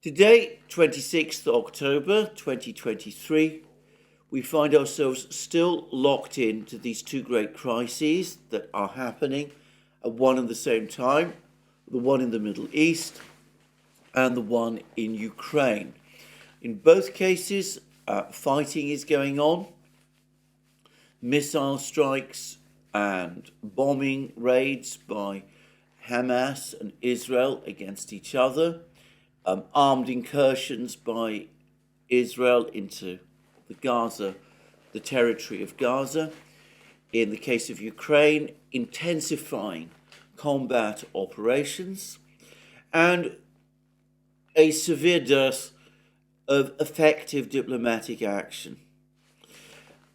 Today, 26th October 2023, we find ourselves still locked into these two great crises that are happening at one and the same time, the one in the Middle East and the one in Ukraine. In both cases, fighting is going on, missile strikes and bombing raids by Hamas and Israel against each other. Armed incursions by Israel into the territory of Gaza. In the case of Ukraine, intensifying combat operations and a severe dearth of effective diplomatic action.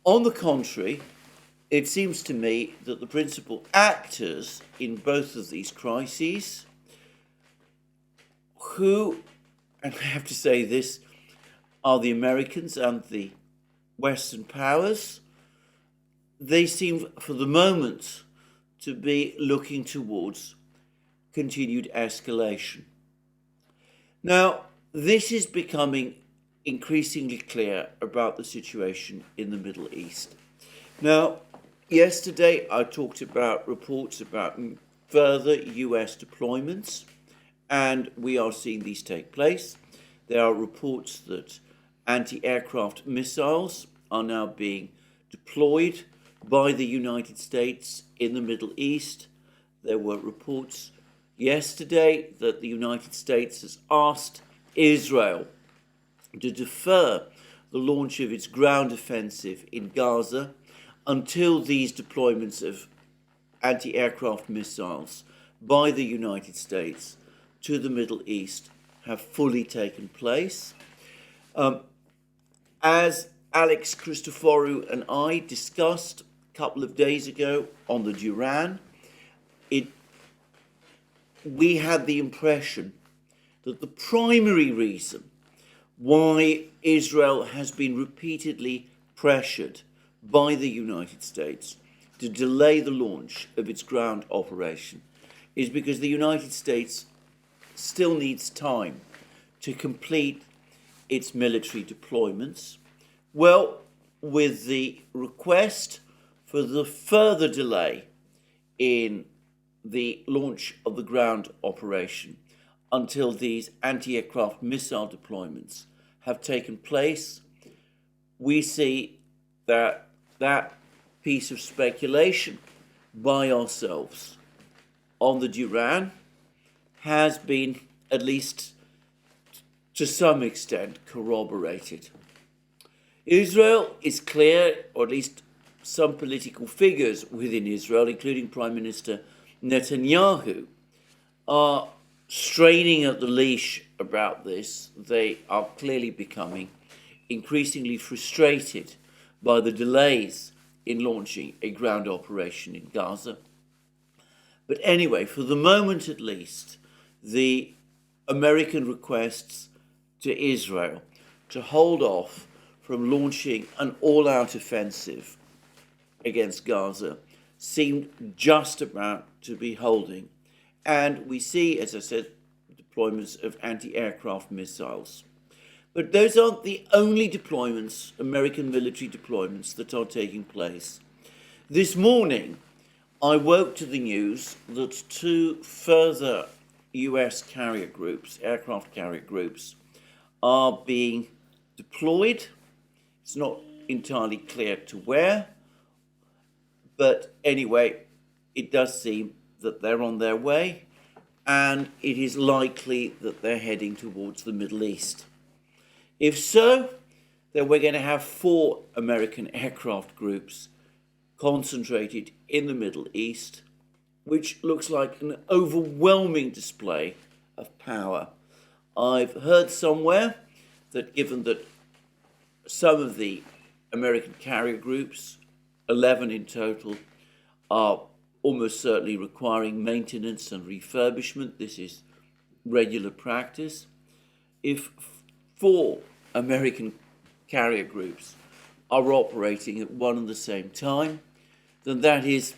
On the contrary, it seems to me that the principal actors in both of these crises, who, and I have to say this, are the Americans and the Western powers, they seem for the moment to be looking towards continued escalation. Now, this is becoming increasingly clear about the situation in the Middle East. Now, yesterday I talked about reports about further US deployments, and we are seeing these take place. There are reports that anti-aircraft missiles are now being deployed by the United States in the Middle East. There were reports yesterday that the United States has asked Israel to defer the launch of its ground offensive in Gaza until these deployments of anti-aircraft missiles by the United States to the Middle East have fully taken place. As Alex Christoforou and I discussed a couple of days ago on the Duran, we had the impression that the primary reason why Israel has been repeatedly pressured by the United States to delay the launch of its ground operation is because the United States still needs time to complete its military deployments. Well, with the request for the further delay in the launch of the ground operation until these anti-aircraft missile deployments have taken place, we see that that piece of speculation by ourselves on the Duran has been, at least to some extent, corroborated. Israel is clear, or at least some political figures within Israel, including Prime Minister Netanyahu, are straining at the leash about this. They are clearly becoming increasingly frustrated by the delays in launching a ground operation in Gaza. But anyway, for the moment at least, the American requests to Israel to hold off from launching an all-out offensive against Gaza seemed just about to be holding. And we see, as I said, deployments of anti-aircraft missiles. But those aren't the only deployments, American military deployments, that are taking place. This morning, I woke to the news that two further US carrier groups, aircraft carrier groups, are being deployed. It's not entirely clear to where, but anyway, it does seem that they're on their way, and it is likely that they're heading towards the Middle East. If so, then we're going to have 4 American aircraft groups concentrated in the Middle East, which looks like an overwhelming display of power. I've heard somewhere that given that some of the American carrier groups, 11 in total, are almost certainly requiring maintenance and refurbishment, this is regular practice. If 4 American carrier groups are operating at one and the same time, then that is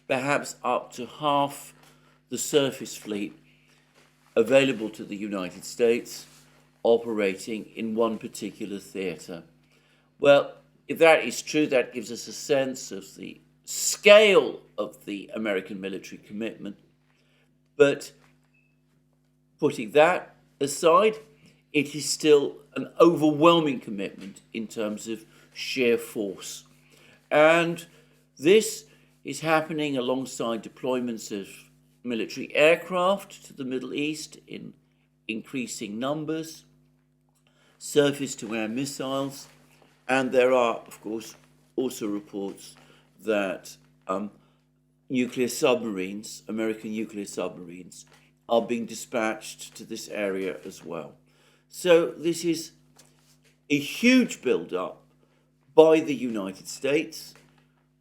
perhaps up to half the surface fleet available to the United States operating in one particular theatre. Well, if that is true, that gives us a sense of the scale of the American military commitment. But putting that aside, it is still an overwhelming commitment in terms of sheer force. And this is happening alongside deployments of military aircraft to the Middle East in increasing numbers, surface-to-air missiles, and there are, of course, also reports that nuclear submarines, American nuclear submarines, are being dispatched to this area as well. So this is a huge build-up by the United States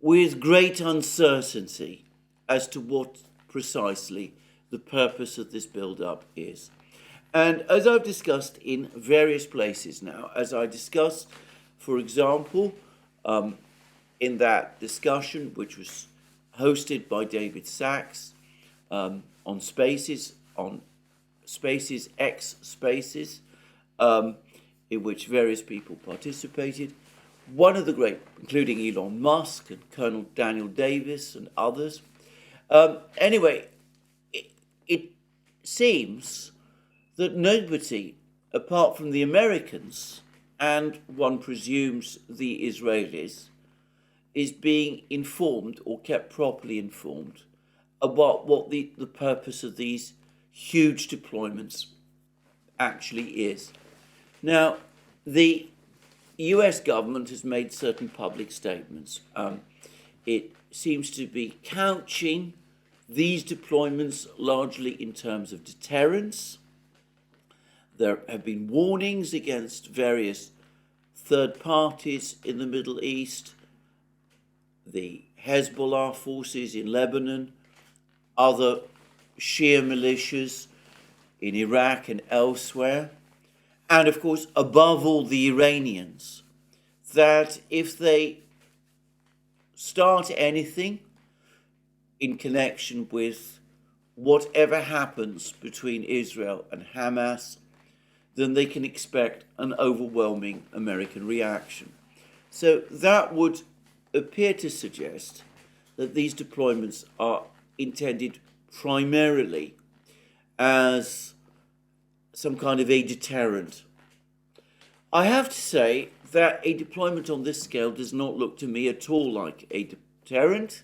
with great uncertainty as to what precisely the purpose of this build-up is. And as I've discussed in various places now, as I discussed, for example, in that discussion which was hosted by David Sachs on Spaces, X Spaces, in which various people participated. One of the great, including Elon Musk and Colonel Daniel Davis and others. Anyway, it seems that nobody, apart from the Americans, and one presumes the Israelis, is being informed or kept properly informed about what the purpose of these huge deployments actually is. Now, the US government has made certain public statements. It seems to be couching these deployments largely in terms of deterrence. There have been warnings against various third parties in the Middle East, the Hezbollah forces in Lebanon, other Shia militias in Iraq and elsewhere, and of course, above all, the Iranians, that if they start anything in connection with whatever happens between Israel and Hamas, then they can expect an overwhelming American reaction. So that would appear to suggest that these deployments are intended primarily as some kind of a deterrent. I have to say that a deployment on this scale does not look to me at all like a deterrent.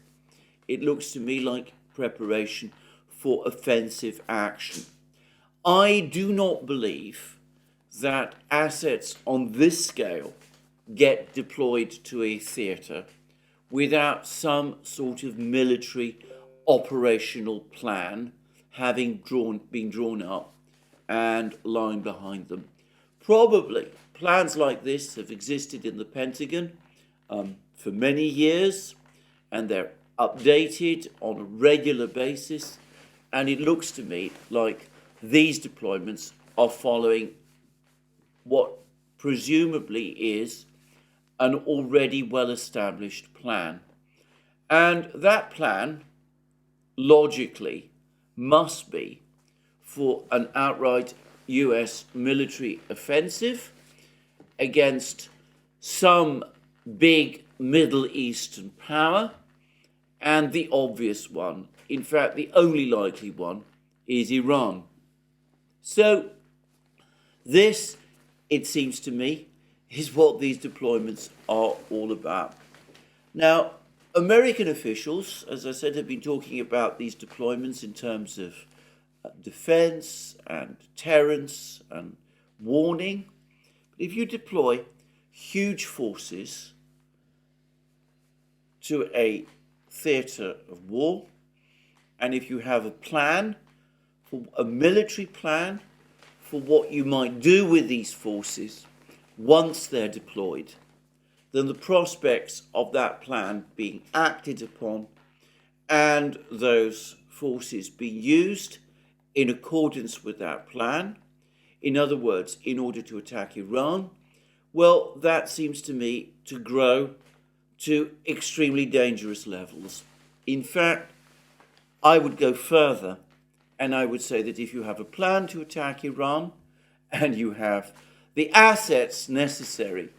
It looks to me like preparation for offensive action. I do not believe that assets on this scale get deployed to a theatre without some sort of military operational plan having been drawn up and lying behind them. Probably plans like this have existed in the Pentagon for many years, and they're updated on a regular basis, and it looks to me like these deployments are following what presumably is an already well-established plan. And that plan, logically, must be for an outright US military offensive against some big Middle Eastern power, and the obvious one, in fact the only likely one, is Iran. So this, it seems to me, is what these deployments are all about. Now, American officials, as I said, have been talking about these deployments in terms of defense and deterrence and warning. But if you deploy huge forces to a theatre of war, and if you have a plan, a military plan for what you might do with these forces once they're deployed, then the prospects of that plan being acted upon and those forces being used in accordance with that plan, in other words, in order to attack Iran, well, that seems to me to grow to extremely dangerous levels. In fact, I would go further, and I would say that if you have a plan to attack Iran, and you have the assets necessary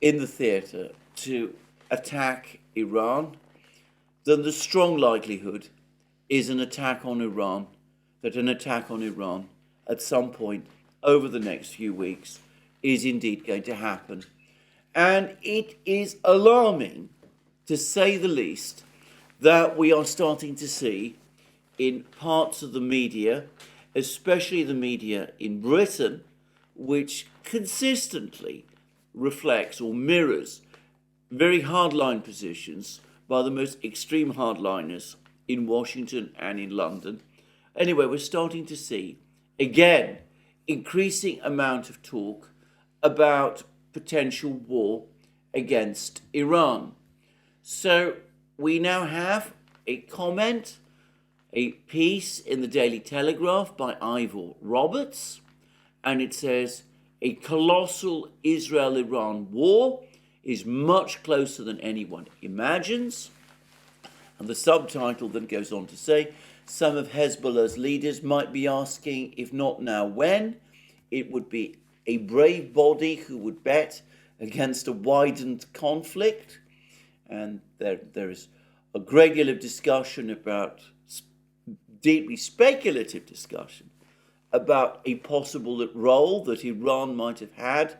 in the theatre to attack Iran, then the strong likelihood is an attack on Iran at some point over the next few weeks is indeed going to happen. And it is alarming, to say the least, that we are starting to see in parts of the media, especially the media in Britain, which consistently reflects or mirrors very hardline positions by the most extreme hardliners in Washington and in London. Anyway, we're starting to see, again, increasing amount of talk about potential war against Iran. So we now have a comment, a piece in the Daily Telegraph by Ivor Roberts, and it says, a colossal Israel-Iran war is much closer than anyone imagines. And the subtitle then goes on to say, some of Hezbollah's leaders might be asking, if not now, when? It would be a brave body who would bet against a widened conflict. And there is a great deal of discussion about, deeply speculative discussion, about a possible role that Iran might have had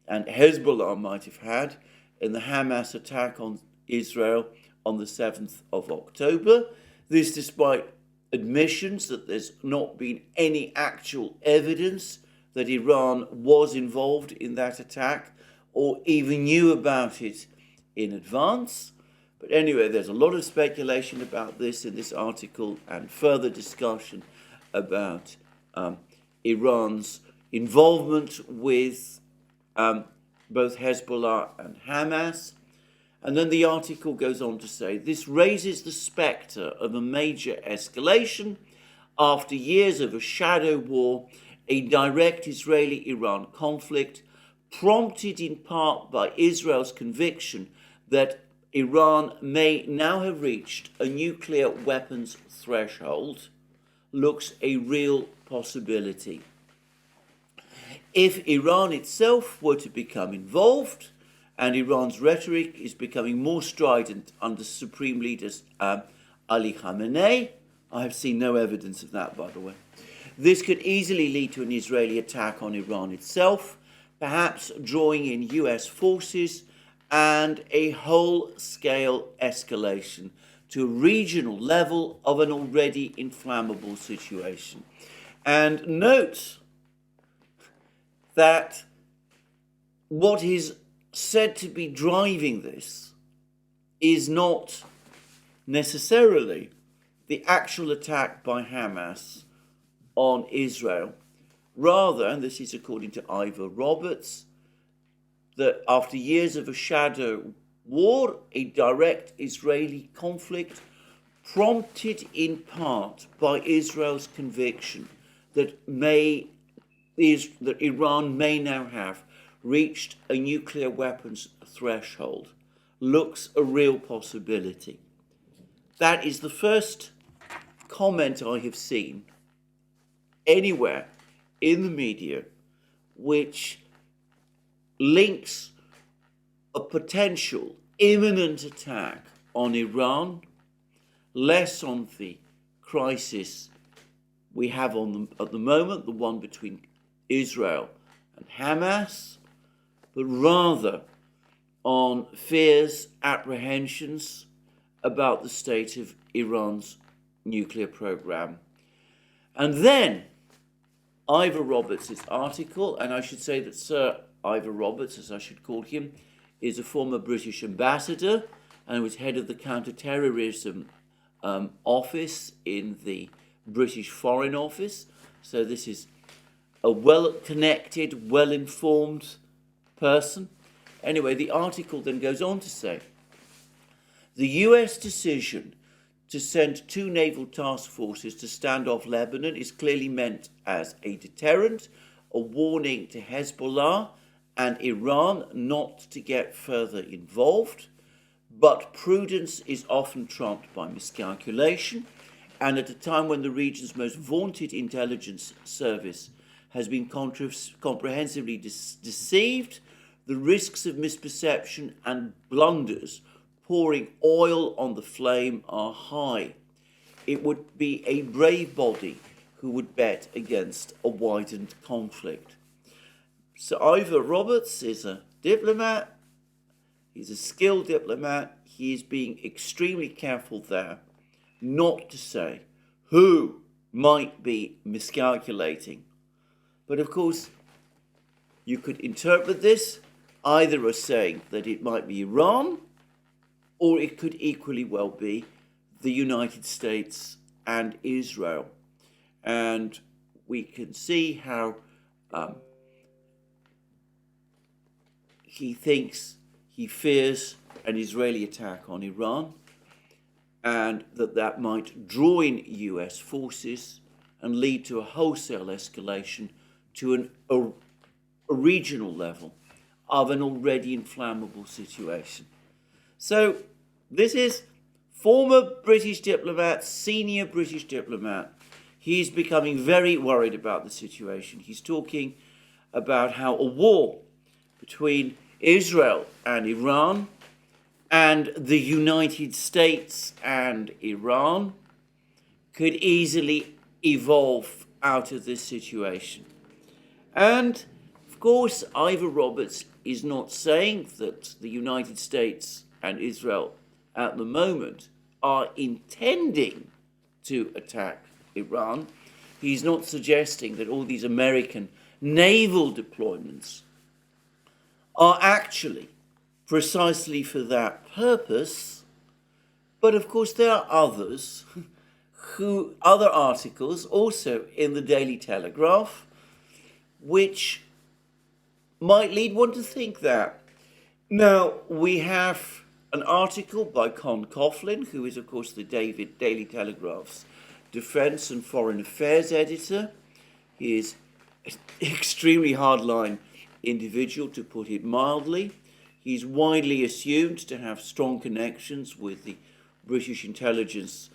and Hezbollah might have had in the Hamas attack on Israel on the 7th of October. This despite admissions that there's not been any actual evidence that Iran was involved in that attack or even knew about it in advance. But anyway, there's a lot of speculation about this in this article and further discussion about Iran's involvement with both Hezbollah and Hamas. And then the article goes on to say, this raises the spectre of a major escalation after years of a shadow war, a direct Israeli-Iran conflict, prompted in part by Israel's conviction that Iran may now have reached a nuclear weapons threshold, looks a real possibility. If Iran itself were to become involved, and Iran's rhetoric is becoming more strident under Supreme Leader Ali Khamenei, I have seen no evidence of that, by the way, this could easily lead to an Israeli attack on Iran itself, perhaps drawing in US forces and a whole-scale escalation to a regional level of an already inflammable situation. And note that what is said to be driving this is not necessarily the actual attack by Hamas on Israel. Rather, and this is according to Ivor Roberts, that after years of a shadow war, a direct Israeli conflict prompted in part by Israel's conviction that Iran may now have reached a nuclear weapons threshold, looks a real possibility. That is the first comment I have seen anywhere in the media which links a potential imminent attack on Iran, less on the crisis we have at the moment, the one between Israel and Hamas, but rather on fears, apprehensions about the state of Iran's nuclear program. And then Ivor Roberts' article, and I should say that Sir Ivor Roberts, as I should call him, is a former British ambassador and was head of the counter-terrorism office in the British Foreign Office. So this is a well-connected, well-informed person. Anyway, the article then goes on to say, the US decision to send 2 naval task forces to stand off Lebanon is clearly meant as a deterrent, a warning to Hezbollah and Iran not to get further involved. But prudence is often trumped by miscalculation, and at a time when the region's most vaunted intelligence service has been comprehensively deceived. The risks of misperception and blunders pouring oil on the flame are high. It would be a brave body who would bet against a widened conflict. Sir Ivor Roberts is a diplomat. He's a skilled diplomat. He is being extremely careful there not to say who might be miscalculating. But of course, you could interpret this either as saying that it might be Iran, or it could equally well be the United States and Israel. And we can see how he fears an Israeli attack on Iran, and that might draw in US forces and lead to a wholesale escalation to a regional level of an already inflammable situation. So this is former British diplomat, senior British diplomat. He's becoming very worried about the situation. He's talking about how a war between Israel and Iran and the United States and Iran could easily evolve out of this situation. And of course, Ivor Roberts is not saying that the United States and Israel at the moment are intending to attack Iran. He's not suggesting that all these American naval deployments are actually precisely for that purpose. But of course, there are other articles also in the Daily Telegraph, which might lead one to think that. Now, we have an article by Con Coughlin, who is, of course, the Daily Telegraph's Defence and Foreign Affairs editor. He is an extremely hardline individual, to put it mildly. He's widely assumed to have strong connections with the British intelligence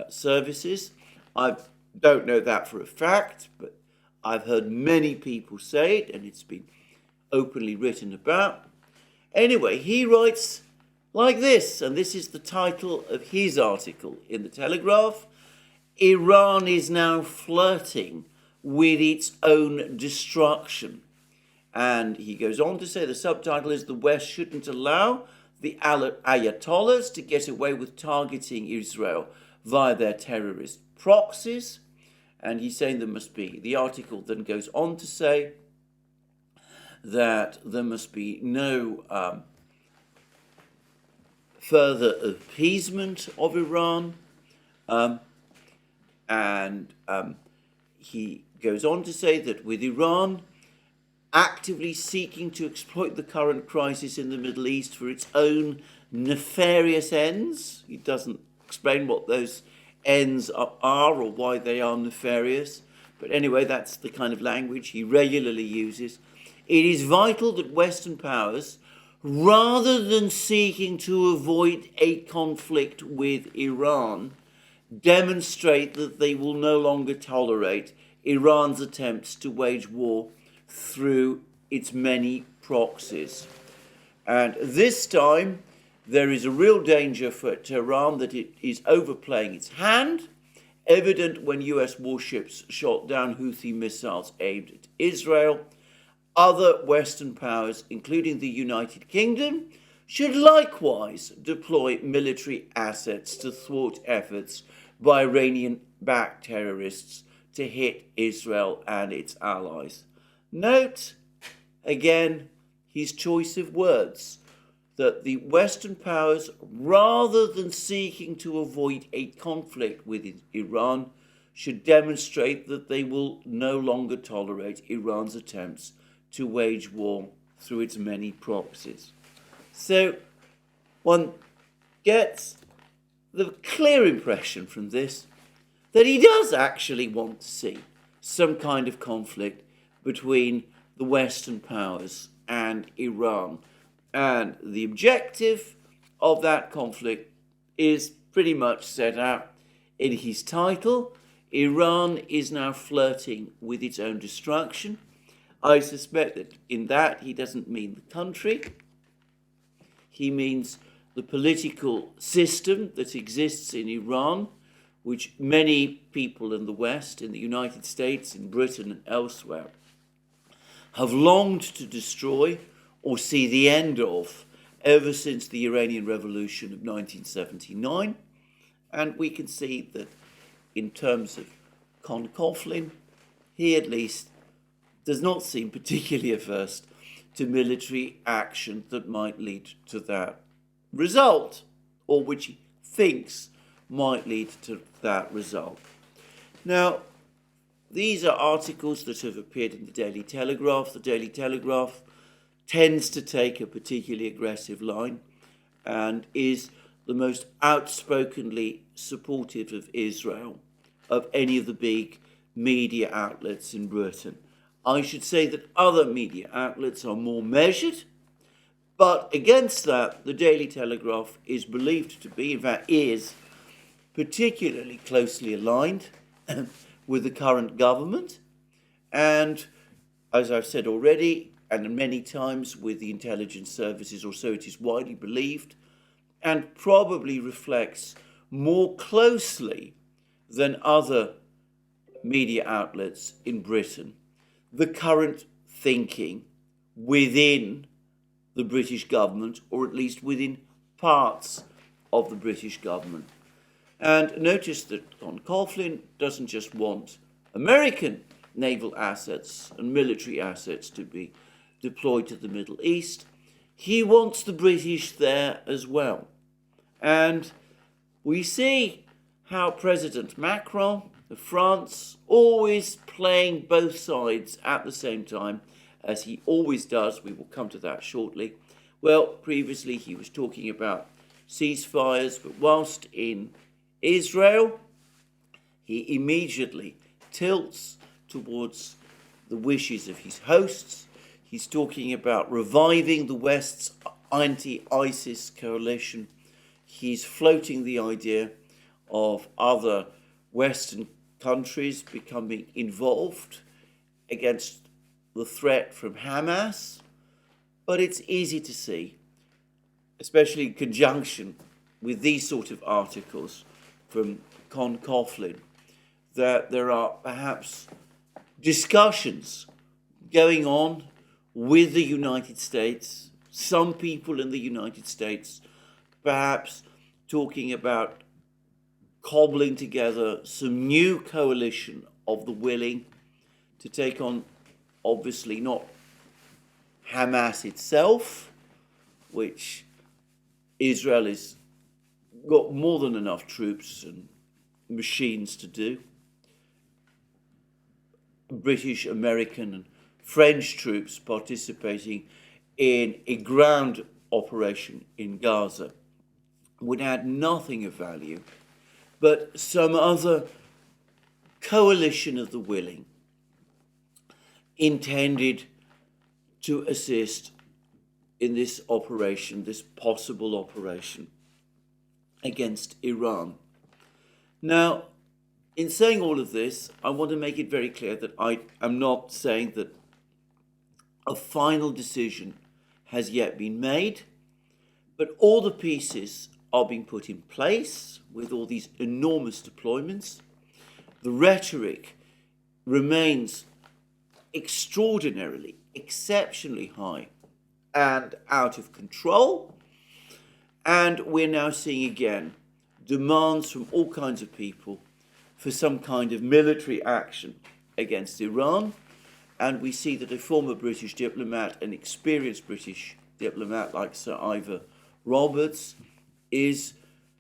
services. I don't know that for a fact, but I've heard many people say it, and it's been openly written about. Anyway, he writes like this, and this is the title of his article in the Telegraph: Iran is now flirting with its own destruction. And he goes on to say, the subtitle is, the West shouldn't allow the Ayatollahs to get away with targeting Israel via their terrorist proxies. And he's saying the article then goes on to say that there must be no further appeasement of Iran. He goes on to say that with Iran actively seeking to exploit the current crisis in the Middle East for its own nefarious ends, he doesn't explain what those ends are or why they are nefarious, but anyway, that's the kind of language he regularly uses. It is vital that Western powers, rather than seeking to avoid a conflict with Iran, demonstrate that they will no longer tolerate Iran's attempts to wage war through its many proxies. And this time, there is a real danger for Tehran that it is overplaying its hand, evident when US warships shot down Houthi missiles aimed at Israel. Other Western powers, including the United Kingdom, should likewise deploy military assets to thwart efforts by Iranian-backed terrorists to hit Israel and its allies. Note, again, his choice of words, that the Western powers, rather than seeking to avoid a conflict with Iran, should demonstrate that they will no longer tolerate Iran's attempts to wage war through its many proxies. So one gets the clear impression from this that he does actually want to see some kind of conflict between the Western powers and Iran. And the objective of that conflict is pretty much set out in his title. Iran is now flirting with its own destruction. I suspect that in that he doesn't mean the country. He means the political system that exists in Iran, which many people in the West, in the United States, in Britain and elsewhere, have longed to destroy or see the end of ever since the Iranian Revolution of 1979. And we can see that in terms of Con Coughlin, he at least does not seem particularly averse to military action that might lead to that result, or which he thinks might lead to that result. Now, these are articles that have appeared in the Daily Telegraph. The Daily Telegraph tends to take a particularly aggressive line and is the most outspokenly supportive of Israel of any of the big media outlets in Britain. I should say that other media outlets are more measured, but against that, the Daily Telegraph is believed to be, in fact is, particularly closely aligned with the current government, and as I've said already, and many times with the intelligence services, or so it is widely believed, and probably reflects more closely than other media outlets in Britain the current thinking within the British government, or at least within parts of the British government. And notice that Con Coughlin doesn't just want American naval assets and military assets to be deployed to the Middle East. He wants the British there as well. And we see how President Macron of France, always playing both sides at the same time, as he always does, we will come to that shortly. Well, previously he was talking about ceasefires, but whilst in Israel, he immediately tilts towards the wishes of his hosts. He's talking about reviving the West's anti-ISIS coalition. He's floating the idea of other Western countries becoming involved against the threat from Hamas. But it's easy to see, especially in conjunction with these sort of articles from Con Coughlin, that there are perhaps discussions going on with the United States, some people in the United States perhaps talking about cobbling together some new coalition of the willing to take on, obviously not Hamas itself, which Israel has got more than enough troops and machines to do. British, American and French troops participating in a ground operation in Gaza would add nothing of value, but some other coalition of the willing intended to assist in this operation, this possible operation against Iran. Now, in saying all of this, I want to make it very clear that I am not saying that a final decision has yet been made, but all the pieces are being put in place with all these enormous deployments. The rhetoric remains extraordinarily, exceptionally high and out of control. And we're now seeing again demands from all kinds of people for some kind of military action against Iran. And we see that a former British diplomat, an experienced British diplomat like Sir Ivor Roberts, is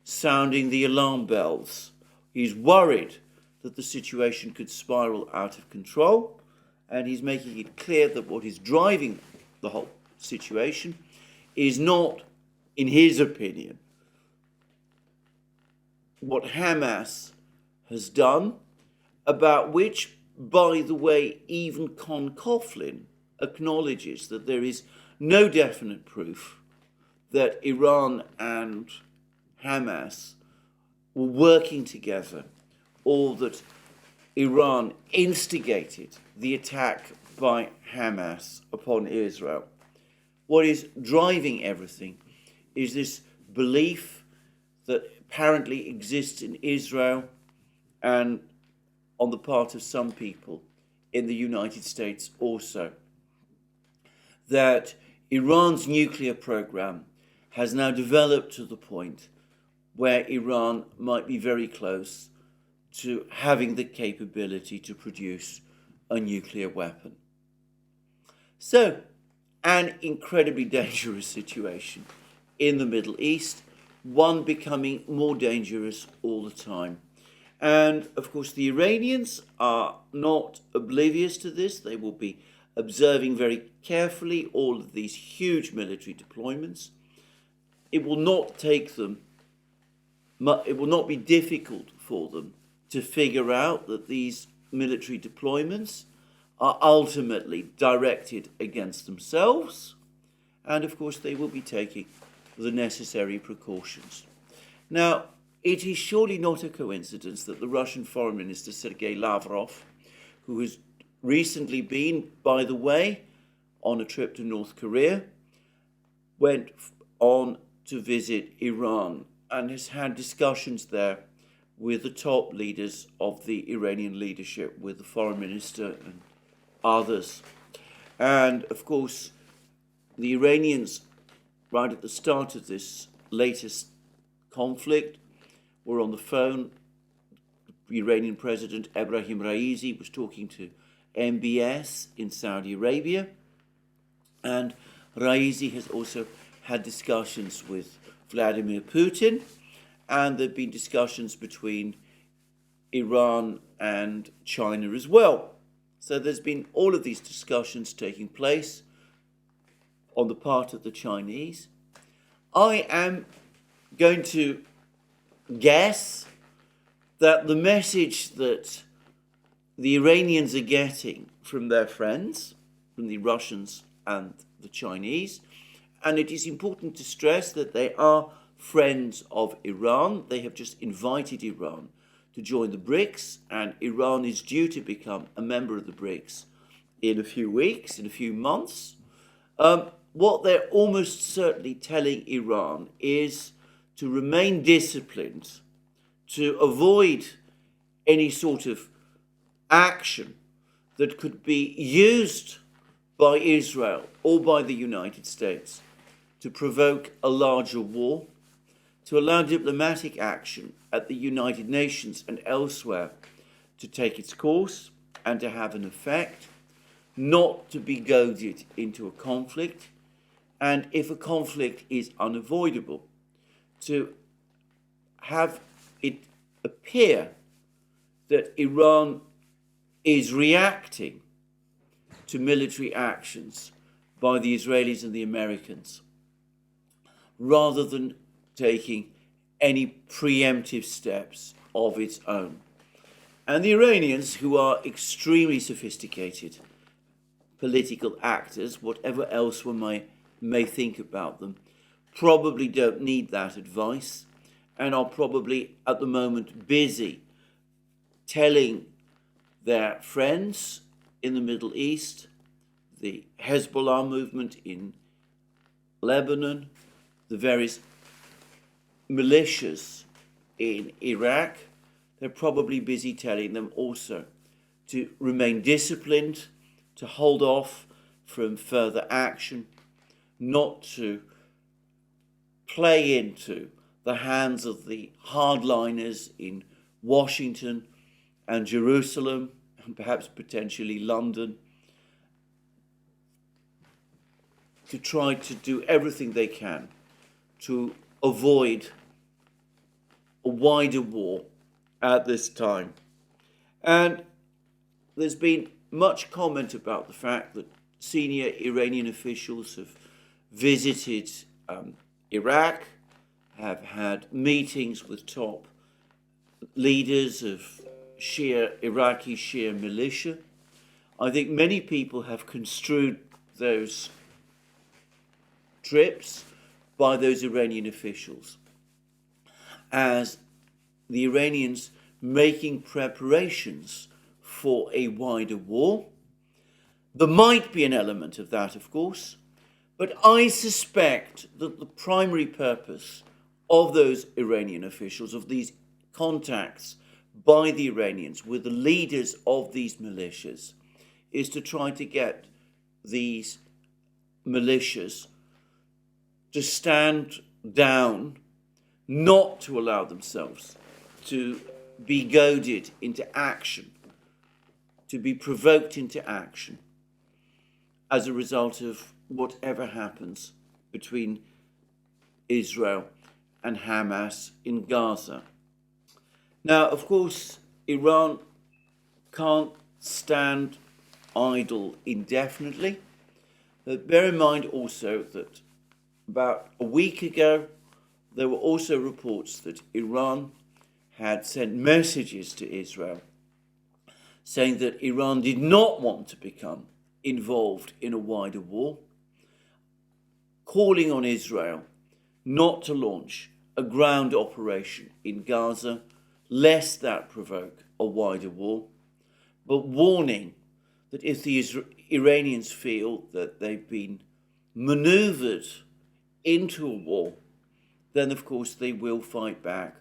sounding the alarm bells. He's worried that the situation could spiral out of control, and he's making it clear that what is driving the whole situation is not, in his opinion, what Hamas has done, about which, by the way, even Con Coughlin acknowledges that there is no definite proof that Iran and Hamas were working together, or that Iran instigated the attack by Hamas upon Israel. What is driving everything is this belief that apparently exists in Israel and on the part of some people in the United States also, that Iran's nuclear program has now developed to the point where Iran might be very close to having the capability to produce a nuclear weapon. So, an incredibly dangerous situation in the Middle East, one becoming more dangerous all the time. And of course, the Iranians are not oblivious to this. They will be observing very carefully all of these huge military deployments. It will not take them, it will not be difficult for them to figure out that these military deployments are ultimately directed against themselves. And of course, they will be taking the necessary precautions. Now, it is surely not a coincidence that the Russian Foreign Minister, Sergei Lavrov, who has recently been, by the way, on a trip to North Korea, went on to visit Iran and has had discussions there with the top leaders of the Iranian leadership, with the foreign minister and others. And of course, the Iranians, right at the start of this latest conflict, were on the phone. The Iranian President Ebrahim Raisi was talking to MBS in Saudi Arabia, and Raisi has also had discussions with Vladimir Putin, and there have been discussions between Iran and China as well. So there's been all of these discussions taking place on the part of the Chinese. I am going to guess that the message that the Iranians are getting from their friends, from the Russians and the Chinese, and it is important to stress that they are friends of Iran. They have just invited Iran to join the BRICS, and Iran is due to become a member of the BRICS in a few weeks, in a few months. What they're almost certainly telling Iran is to remain disciplined, to avoid any sort of action that could be used by Israel or by the United States to provoke a larger war, to allow diplomatic action at the United Nations and elsewhere to take its course and to have an effect, not to be goaded into a conflict, and if a conflict is unavoidable, to have it appear that Iran is reacting to military actions by the Israelis and the Americans, rather than taking any preemptive steps of its own. And the Iranians, who are extremely sophisticated political actors, whatever else one may think about them, probably don't need that advice and are probably at the moment busy telling their friends in the Middle East, the Hezbollah movement in Lebanon, the various militias in Iraq, they're probably busy telling them also to remain disciplined, to hold off from further action, not to play into the hands of the hardliners in Washington and Jerusalem, and perhaps potentially London, to try to do everything they can to avoid a wider war at this time. And there's been much comment about the fact that senior Iranian officials have visited Iraq, have had meetings with top leaders of Iraqi Shia militia. I think many people have construed those trips by those Iranian officials as the Iranians making preparations for a wider war. There might be an element of that, of course, but I suspect that the primary purpose of those Iranian officials, of these contacts by the Iranians with the leaders of these militias, is to try to get these militias to stand down, not to allow themselves to be goaded into action, to be provoked into action as a result of whatever happens between Israel and Hamas in Gaza. Now, of course, Iran can't stand idle indefinitely. But bear in mind also that about a week ago, there were also reports that Iran had sent messages to Israel saying that Iran did not want to become involved in a wider war, calling on Israel not to launch a ground operation in Gaza, lest that provoke a wider war, but warning that if the Iranians feel that they've been maneuvered into a war, then of course they will fight back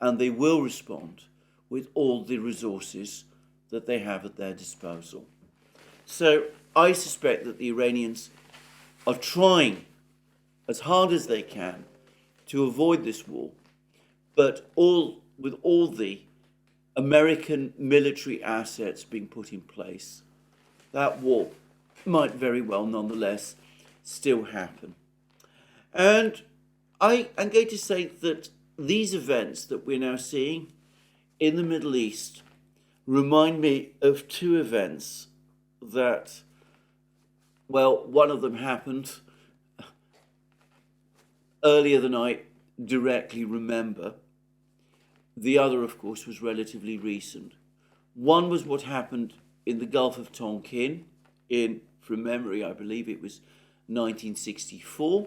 and they will respond with all the resources that they have at their disposal. So I suspect that the Iranians are trying as hard as they can to avoid this war, but with all the American military assets being put in place, that war might very well nonetheless still happen. And I'm going to say that these events that we're now seeing in the Middle East remind me of two events that, well, one of them happened earlier than I directly remember. The other, of course, was relatively recent. One was what happened in the Gulf of Tonkin from memory, I believe it was 1964.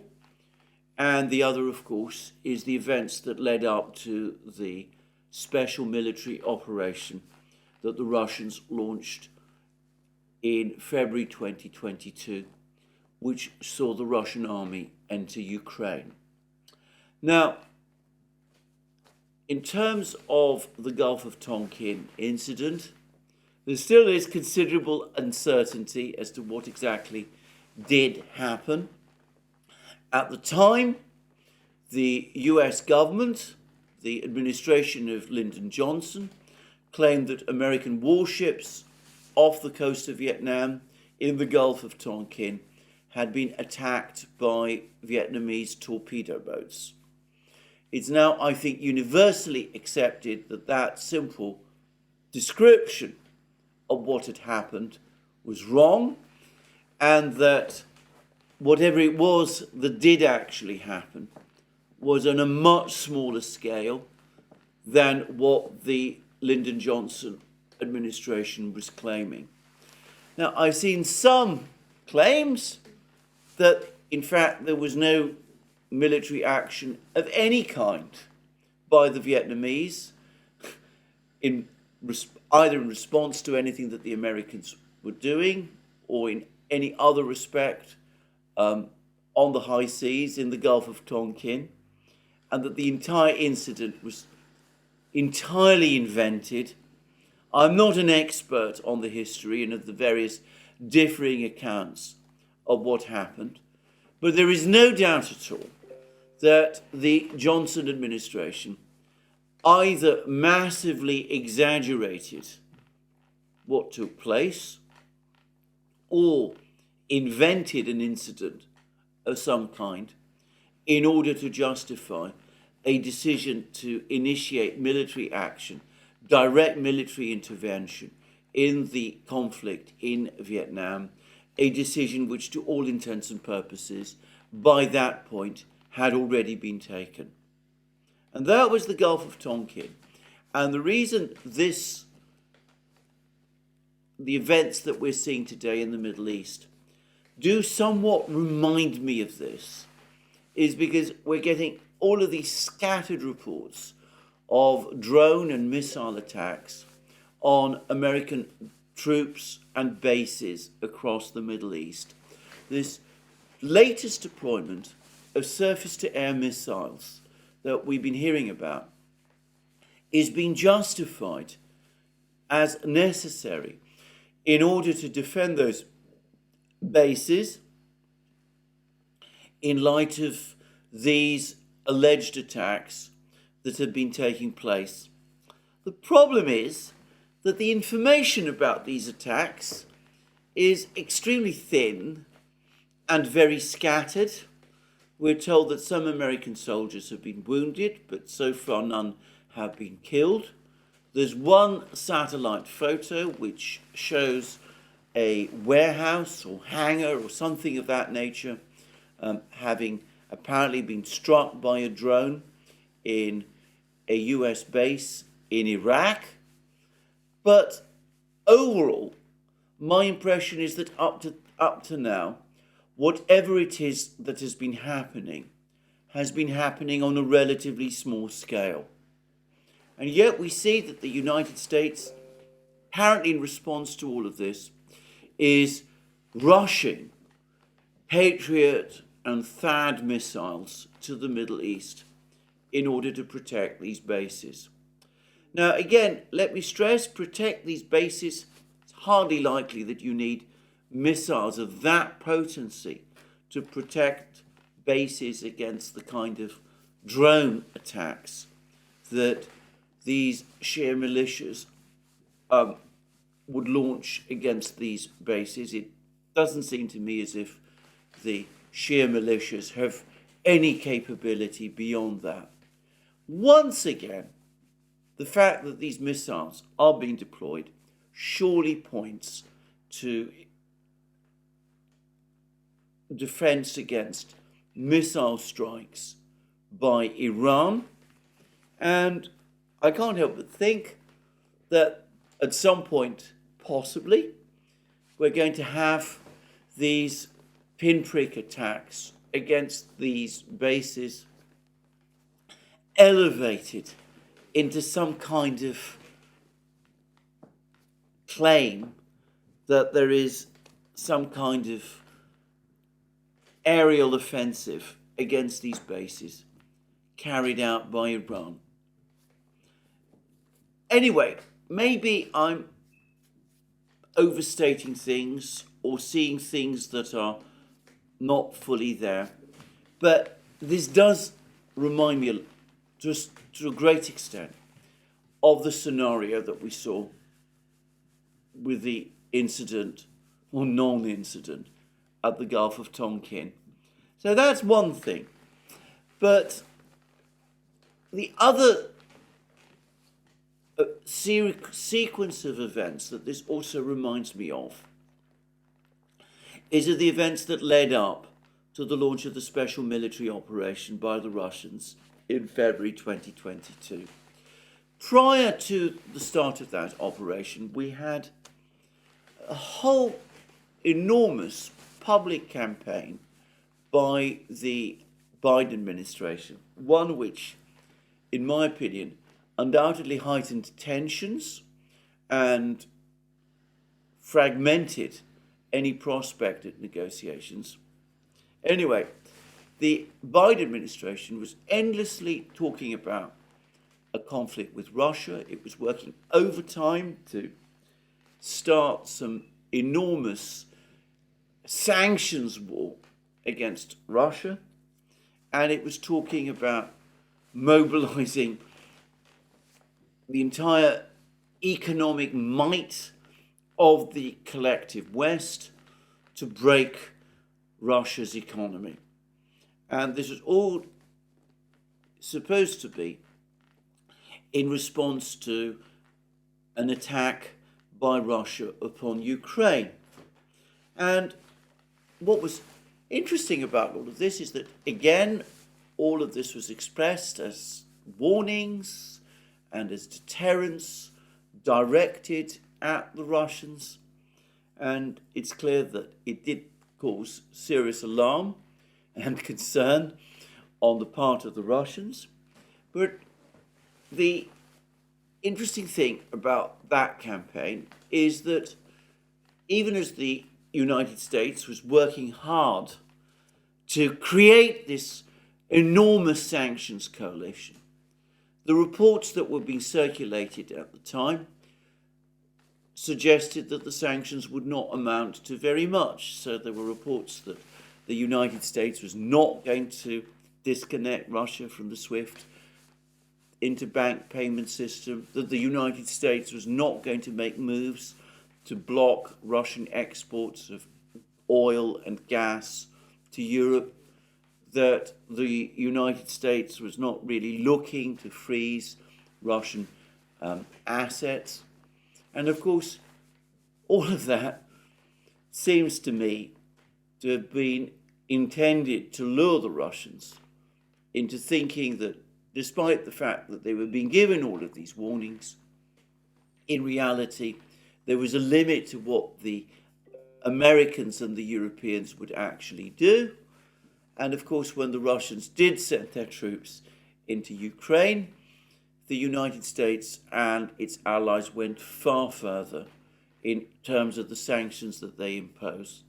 And the other, of course, is the events that led up to the special military operation that the Russians launched in February 2022, which saw the Russian army enter Ukraine. Now, in terms of the Gulf of Tonkin incident, there still is considerable uncertainty as to what exactly did happen. At the time, the US government, the administration of Lyndon Johnson, claimed that American warships off the coast of Vietnam in the Gulf of Tonkin had been attacked by Vietnamese torpedo boats. It's now, I think, universally accepted that that simple description of what had happened was wrong, and that whatever it was that did actually happen was on a much smaller scale than what the Lyndon Johnson administration was claiming. Now, I've seen some claims that, in fact, there was no military action of any kind by the Vietnamese, either in response to anything that the Americans were doing or in any other respect on the high seas in the Gulf of Tonkin, and that the entire incident was entirely invented. I'm not an expert on the history and of the various differing accounts of what happened, but there is no doubt at all that the Johnson administration either massively exaggerated what took place or invented an incident of some kind in order to justify a decision to initiate military action, direct military intervention in the conflict in Vietnam, a decision which to all intents and purposes by that point had already been taken. And that was the Gulf of Tonkin. And the reason the events that we're seeing today in the Middle East do somewhat remind me of this is because we're getting all of these scattered reports of drone and missile attacks on American troops and bases across the Middle East. This latest deployment of surface-to-air missiles that we've been hearing about is being justified as necessary in order to defend those bases in light of these alleged attacks that have been taking place. The problem is that the information about these attacks is extremely thin and very scattered. We're told that some American soldiers have been wounded, but so far none have been killed. There's one satellite photo which shows a warehouse or hangar or something of that nature having apparently been struck by a drone in a US base in Iraq. But overall, my impression is that up to now, whatever it is that has been happening on a relatively small scale. And yet we see that the United States, apparently in response to all of this, is rushing Patriot and THAAD missiles to the Middle East in order to protect these bases. Now, again, let me stress, protect these bases. It's hardly likely that you need missiles of that potency to protect bases against the kind of drone attacks that these Shia militias would launch against these bases. It doesn't seem to me as if the Shia militias have any capability beyond that. Once again, the fact that these missiles are being deployed surely points to defense against missile strikes by Iran. And I can't help but think that at some point, possibly, we're going to have these pinprick attacks against these bases elevated into some kind of claim that there is some kind of aerial offensive against these bases carried out by Iran. Anyway, maybe I'm overstating things or seeing things that are not fully there, but this does remind me just to a great extent of the scenario that we saw with the incident or non-incident at the Gulf of Tonkin. So that's one thing. But the other sequence of events that this also reminds me of is of the events that led up to the launch of the special military operation by the Russians in February 2022. Prior to the start of that operation, we had a whole enormous public campaign by the Biden administration, one which, in my opinion, undoubtedly heightened tensions and fragmented any prospect of negotiations. Anyway, the Biden administration was endlessly talking about a conflict with Russia. It was working overtime to start some enormous sanctions war against Russia. And it was talking about mobilizing the entire economic might of the collective West to break Russia's economy. And this was all supposed to be in response to an attack by Russia upon Ukraine. And what was interesting about all of this is that, again, all of this was expressed as warnings and as deterrence directed at the Russians. And it's clear that it did cause serious alarm and concern on the part of the Russians. But the interesting thing about that campaign is that even as the United States was working hard to create this enormous sanctions coalition, the reports that were being circulated at the time suggested that the sanctions would not amount to very much. So there were reports that the United States was not going to disconnect Russia from the SWIFT interbank payment system, that the United States was not going to make moves to block Russian exports of oil and gas to Europe, that the United States was not really looking to freeze Russian assets. And of course, all of that seems to me to have been intended to lure the Russians into thinking that despite the fact that they were being given all of these warnings, in reality, there was a limit to what the Americans and the Europeans would actually do. And of course, when the Russians did send their troops into Ukraine, the United States and its allies went far further in terms of the sanctions that they imposed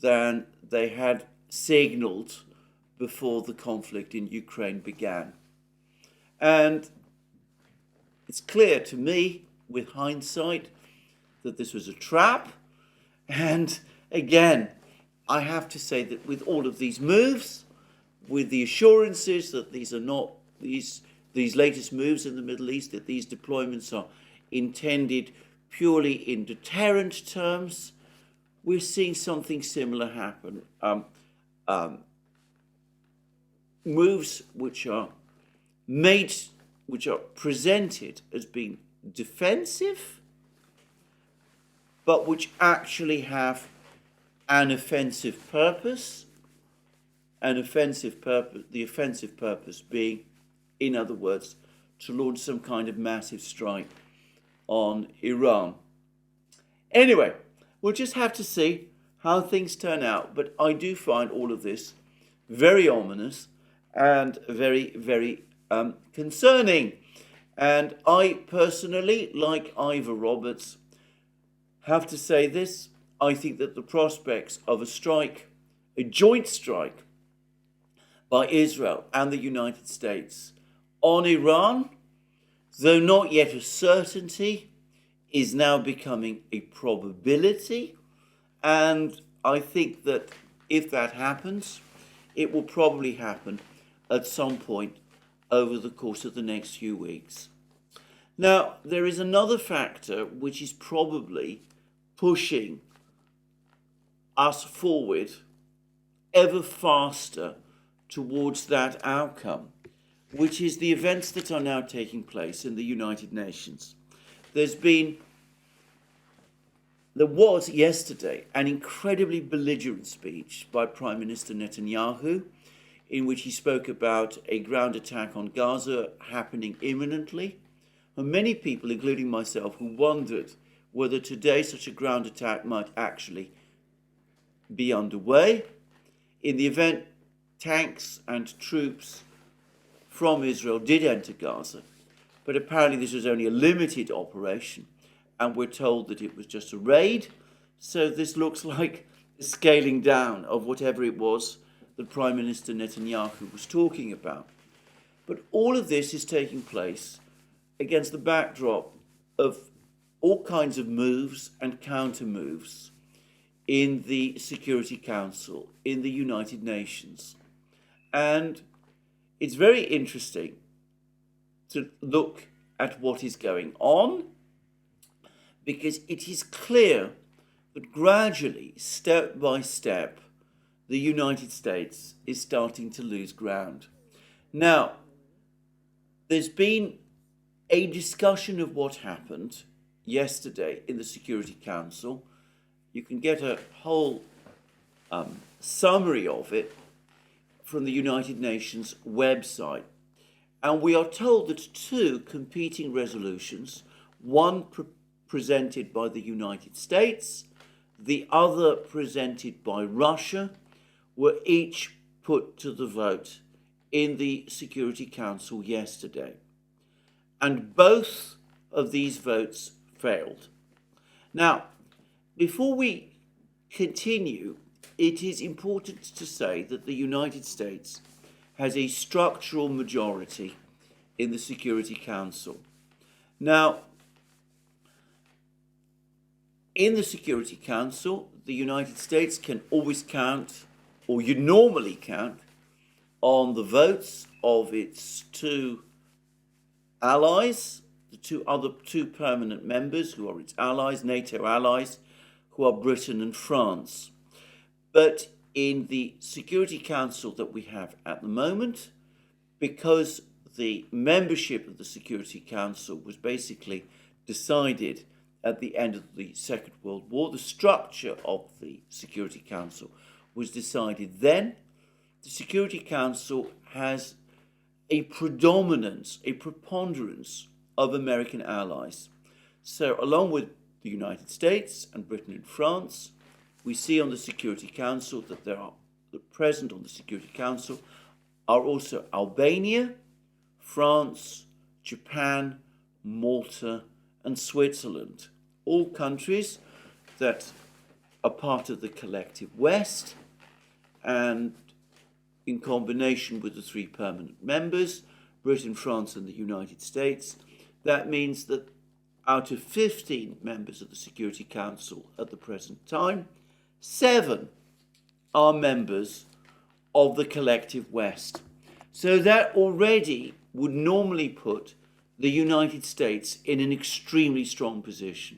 than they had signaled before the conflict in Ukraine began. And it's clear to me, with hindsight, that this was a trap. And again, I have to say that with all of these moves, with the assurances that these are not these latest moves in the Middle East, that these deployments are intended purely in deterrent terms, we're seeing something similar happen. Moves which are presented as being defensive, but which actually have an offensive purpose. The offensive purpose being, in other words, to launch some kind of massive strike on Iran. Anyway, we'll just have to see how things turn out, but I do find all of this very ominous and very, very concerning. And I personally, like Ivor Roberts, have to say this. I think that the prospects of a joint strike by Israel and the United States on Iran, though not yet a certainty, is now becoming a probability. And I think that if that happens, it will probably happen at some point over the course of the next few weeks. Now, there is another factor which is probably pushing us forward ever faster towards that outcome, which is the events that are now taking place in the United Nations. There was yesterday an incredibly belligerent speech by Prime Minister Netanyahu, in which he spoke about a ground attack on Gaza happening imminently. And many people, including myself, who wondered whether today such a ground attack might actually be underway. In the event, tanks and troops from Israel did enter Gaza, but apparently this was only a limited operation, and we're told that it was just a raid. So this looks like a scaling down of whatever it was that Prime Minister Netanyahu was talking about. But all of this is taking place against the backdrop of all kinds of moves and counter moves in the Security Council, in the United Nations. And it's very interesting to look at what is going on, because it is clear that gradually, step by step, the United States is starting to lose ground. Now, there's been a discussion of what happened yesterday in the Security Council. You can get a whole summary of it from the United Nations website. And we are told that two competing resolutions, one presented by the United States, the other presented by Russia, were each put to the vote in the Security Council yesterday. And both of these votes failed. Now, before we continue, it is important to say that the United States has a structural majority in the Security Council. Now, in the Security Council, the United States can always count, or you normally count, on the votes of its two allies, the two permanent members who are its allies, NATO allies, who are Britain and France. But in the Security Council that we have at the moment, because the membership of the Security Council was basically decided at the end of the Second World War, the structure of the Security Council was decided then. The Security Council has a preponderance of American allies. So along with the United States and Britain and France, we see on the Security Council that present on the Security Council are also Albania, France, Japan, Malta, and Switzerland, all countries that are part of the collective West, and in combination with the three permanent members, Britain, France, and the United States, that means that out of 15 members of the Security Council at the present time, 7 are members of the collective West. So that already would normally put the United States in an extremely strong position.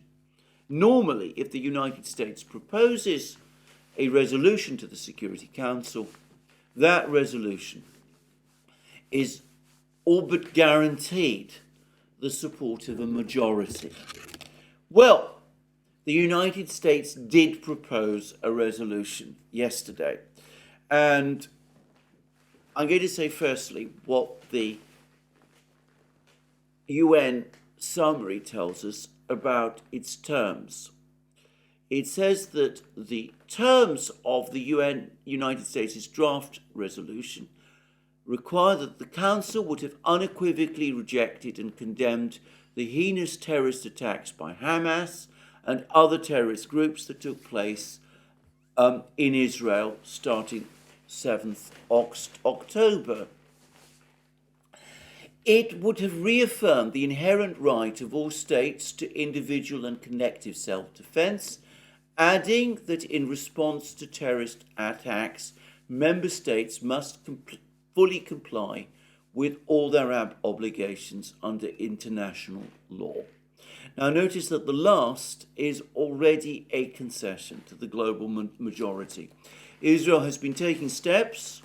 Normally, if the United States proposes a resolution to the Security Council, that resolution is all but guaranteed the support of a majority. Well, the United States did propose a resolution yesterday. And I'm going to say firstly what the UN summary tells us about its terms. It says that the terms of the United States' draft resolution require that the Council would have unequivocally rejected and condemned the heinous terrorist attacks by Hamas and other terrorist groups that took place in Israel starting 7th October. It would have reaffirmed the inherent right of all states to individual and collective self-defense, adding that in response to terrorist attacks, member states must fully comply with all their obligations under international law. Now notice that the last is already a concession to the global majority. Israel has been taking steps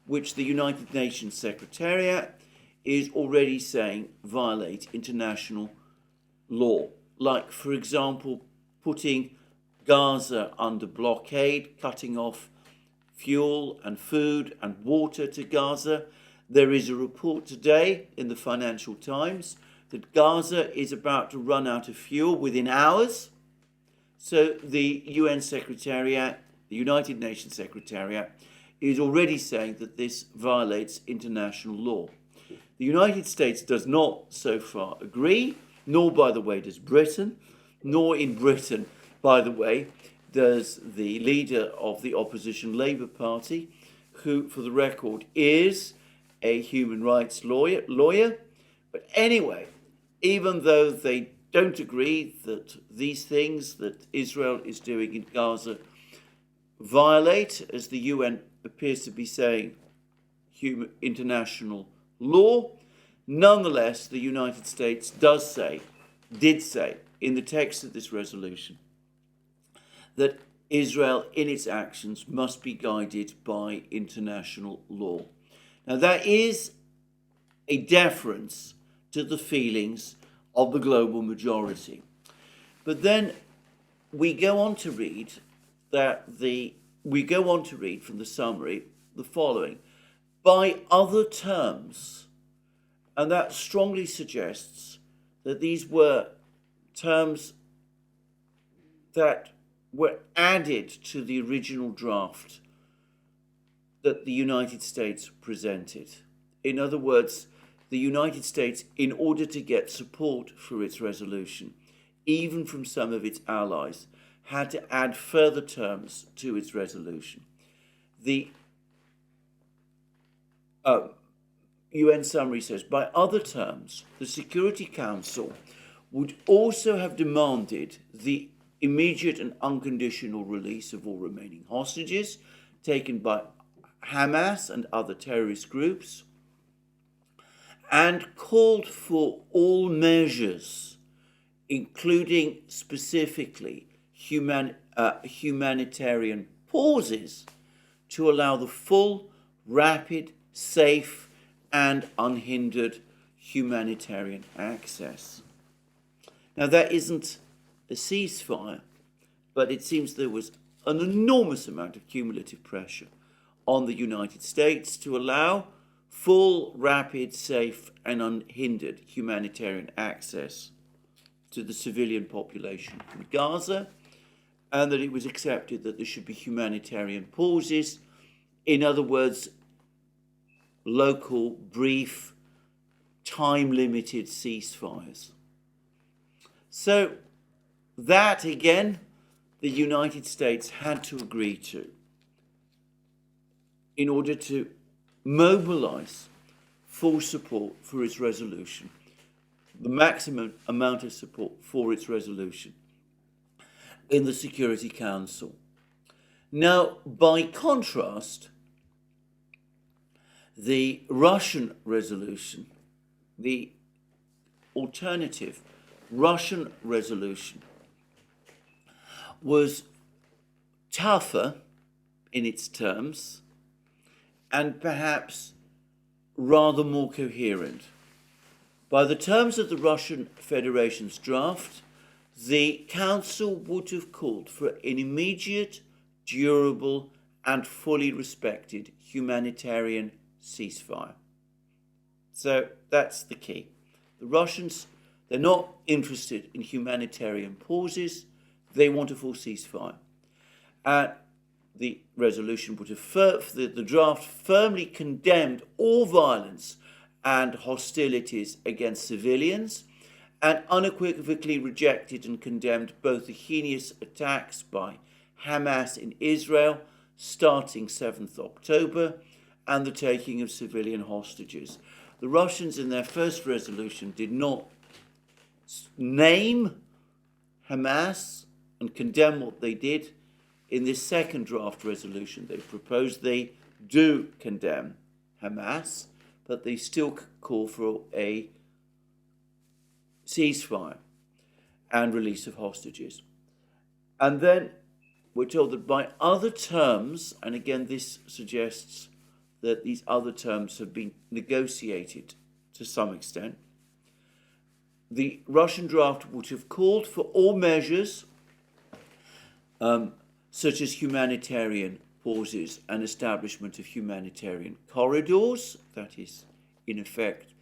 which the United Nations Secretariat is already saying violate international law. Like, for example, putting Gaza under blockade, cutting off fuel and food and water to Gaza. There is a report today in the Financial Times that Gaza is about to run out of fuel within hours. So the UN Secretariat, the United Nations Secretariat, is already saying that this violates international law. The United States does not so far agree, nor, by the way, does Britain, nor in Britain, by the way, does the leader of the opposition Labour Party, who, for the record, is a human rights lawyer. But anyway, even though they don't agree that these things that Israel is doing in Gaza violate, as the UN appears to be saying, international law, nonetheless, the United States did say in the text of this resolution that Israel in its actions must be guided by international law. Now that is a deference to the feelings of the global majority. But then we go on to read from the summary the following: by other terms, and that strongly suggests that these were terms that were added to the original draft that the United States presented. In other words, the United States, in order to get support for its resolution, even from some of its allies, had to add further terms to its resolution. The UN summary says, by other terms, the Security Council would also have demanded the immediate and unconditional release of all remaining hostages taken by Hamas and other terrorist groups, and called for all measures, including specifically humanitarian pauses, to allow the full, rapid, safe, and unhindered humanitarian access. Now, that isn't a ceasefire, but it seems there was an enormous amount of cumulative pressure on the United States to allow full, rapid, safe, and unhindered humanitarian access to the civilian population in Gaza, and that it was accepted that there should be humanitarian pauses. In other words, local, brief, time-limited ceasefires. So that, again, the United States had to agree to in order to mobilize full support for its resolution, the maximum amount of support for its resolution in the Security Council. Now, by contrast, the Russian resolution, the alternative Russian resolution, was tougher in its terms and perhaps rather more coherent. By the terms of the Russian Federation's draft, the Council would have called for an immediate, durable, and fully respected humanitarian ceasefire. So that's the key. The Russians, they're not interested in humanitarian pauses. They want a full ceasefire. The resolution would have, the draft firmly condemned all violence and hostilities against civilians, and unequivocally rejected and condemned both the heinous attacks by Hamas in Israel starting 7th October and the taking of civilian hostages. The Russians in their first resolution did not name Hamas and condemn what they did. In this second draft resolution they proposed, they do condemn Hamas, but they still call for a ceasefire and release of hostages. And then we're told that by other terms, and again this suggests that these other terms have been negotiated to some extent, the Russian draft would have called for all measures such as humanitarian pauses and establishment of humanitarian corridors, that is, in effect,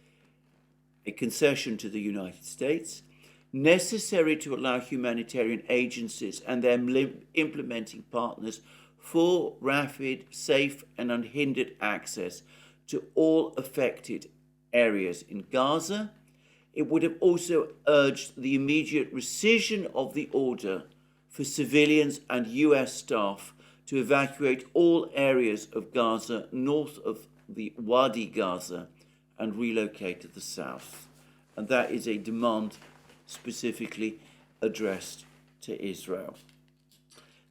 a concession to the United States, necessary to allow humanitarian agencies and their implementing partners full, rapid, safe, and unhindered access to all affected areas in Gaza. It would have also urged the immediate rescission of the order for civilians and US staff to evacuate all areas of Gaza north of the Wadi Gaza and relocate to the south. And that is a demand specifically addressed to Israel.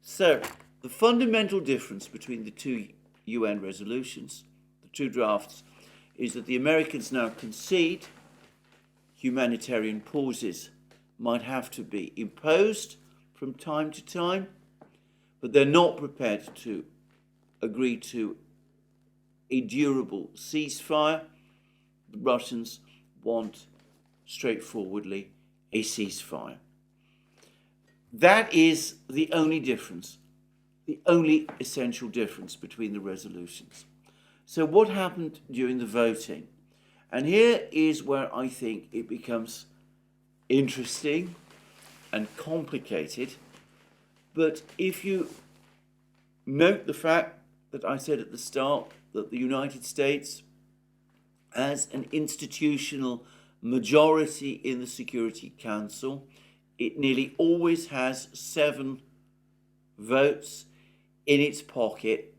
So, the fundamental difference between the two UN resolutions, the two drafts, is that the Americans now concede humanitarian pauses might have to be imposed from time to time, but they're not prepared to agree to a durable ceasefire. The Russians want, straightforwardly, a ceasefire. That is the only difference, the only essential difference between the resolutions. So what happened during the voting? And here is where I think it becomes interesting and complicated. But if you note the fact that I said at the start that the United States has an institutional majority in the Security Council, it nearly always has 7 votes in its pocket,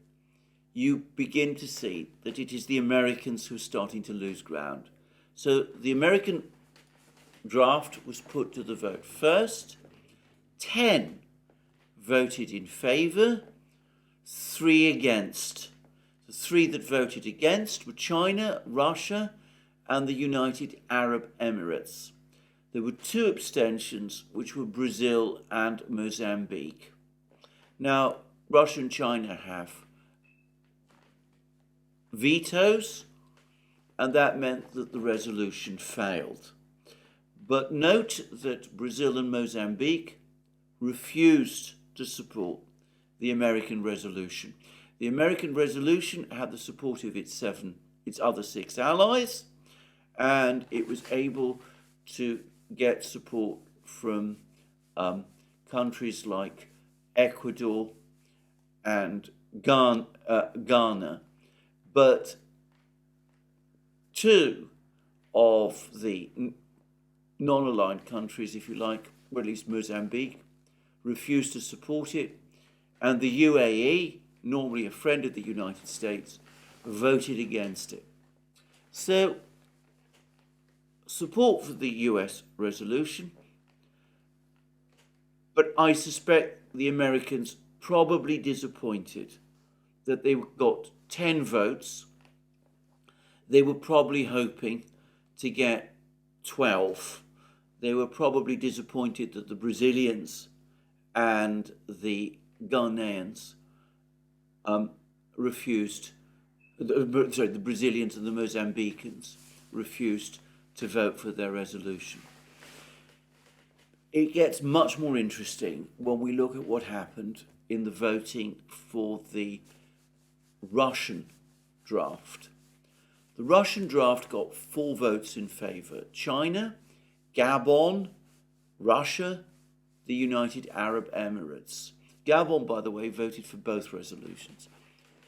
you begin to see that it is the Americans who are starting to lose ground. So the American draft was put to the vote first. 10 voted in favour, 3 against. The 3 that voted against were China, Russia, and the United Arab Emirates. There were 2 abstentions, which were Brazil and Mozambique. Now, Russia and China have vetoes, and that meant that the resolution failed. But note that Brazil and Mozambique refused to support the American resolution. The American resolution had the support of its other 6 allies, and it was able to get support from countries like Ecuador and Ghana. But 2 of the non-aligned countries, if you like, or at least Mozambique, refused to support it, and the UAE, normally a friend of the United States, voted against it. So, support for the US resolution, but I suspect the Americans probably disappointed that they got 10 votes. They were probably hoping to get 12. They were probably disappointed that the Brazilians and the Ghanaians the Brazilians and the Mozambicans refused to vote for their resolution. It gets much more interesting when we look at what happened in the voting for the Russian draft. The Russian draft got 4 votes in favour. China, Gabon, Russia, the United Arab Emirates. Gabon, by the way, voted for both resolutions.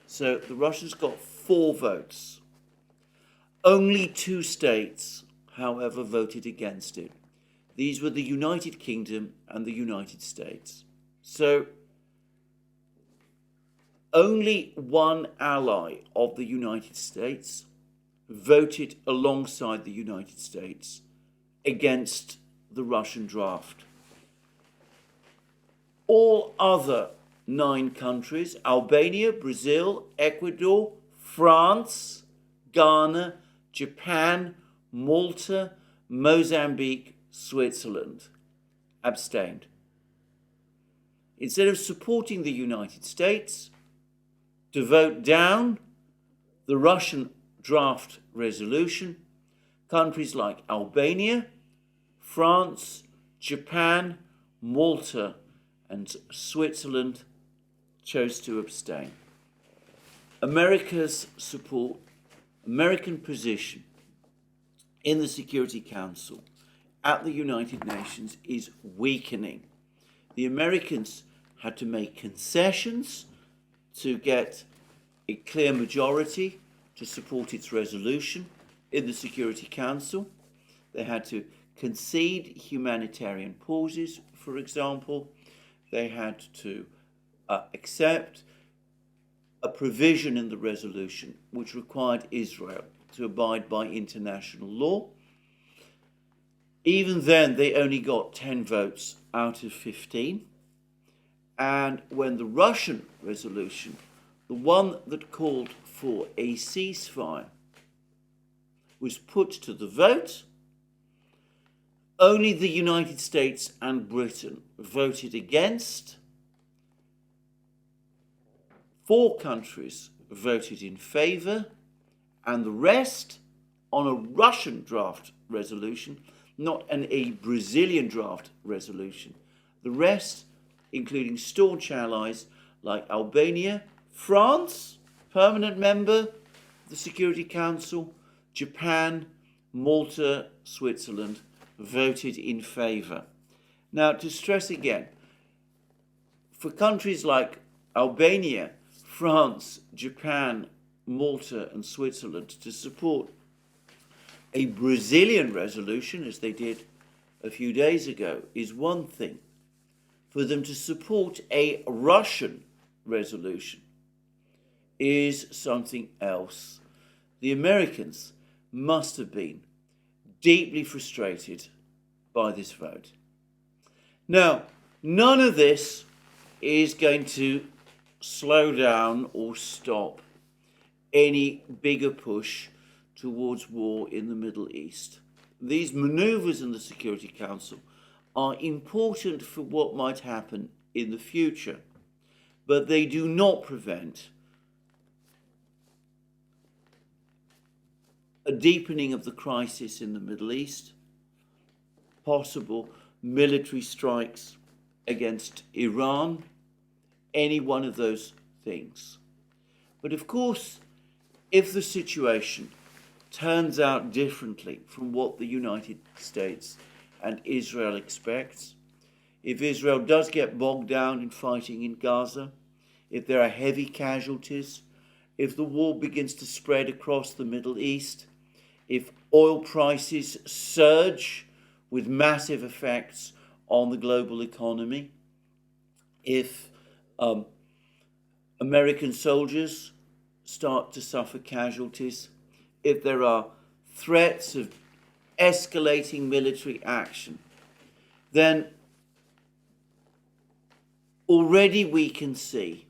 So the Russians got 4 votes. Only 2 states, however, voted against it. These were the United Kingdom and the United States. So only one ally of the United States voted alongside the United States against the Russian draft. All other 9 countries, Albania, Brazil, Ecuador, France, Ghana, Japan, Malta, Mozambique, Switzerland, abstained. Instead of supporting the United States to vote down the Russian draft resolution, countries like Albania, France, Japan, Malta, and Switzerland chose to abstain. America's support, American position in the Security Council at the United Nations is weakening. The Americans had to make concessions to get a clear majority to support its resolution in the Security Council. They had to concede humanitarian pauses, for example. They had to accept a provision in the resolution which required Israel to abide by international law. Even then, they only got 10 votes out of 15. And when the Russian resolution, the one that called for a ceasefire, was put to the vote, only the United States and Britain voted against. 4 countries voted in favour, and the rest on a Russian draft resolution, not a Brazilian draft resolution. The rest, including staunch allies like Albania, France, permanent member of the Security Council, Japan, Malta, Switzerland, voted in favour. Now, to stress again, for countries like Albania, France, Japan, Malta, and Switzerland to support a Brazilian resolution, as they did a few days ago, is one thing. for them to support a Russian resolution is something else. The Americans must have been deeply frustrated by this vote. Now, none of this is going to slow down or stop any bigger push towards war in the Middle East. These maneuvers in the Security Council are important for what might happen in the future, but they do not prevent a deepening of the crisis in the Middle East, possible military strikes against Iran, any one of those things. But of course, if the situation turns out differently from what the United States and Israel expects, if Israel does get bogged down in fighting in Gaza, if there are heavy casualties, if the war begins to spread across the Middle East, if oil prices surge with massive effects on the global economy, if American soldiers start to suffer casualties, if there are threats of escalating military action, then already we can see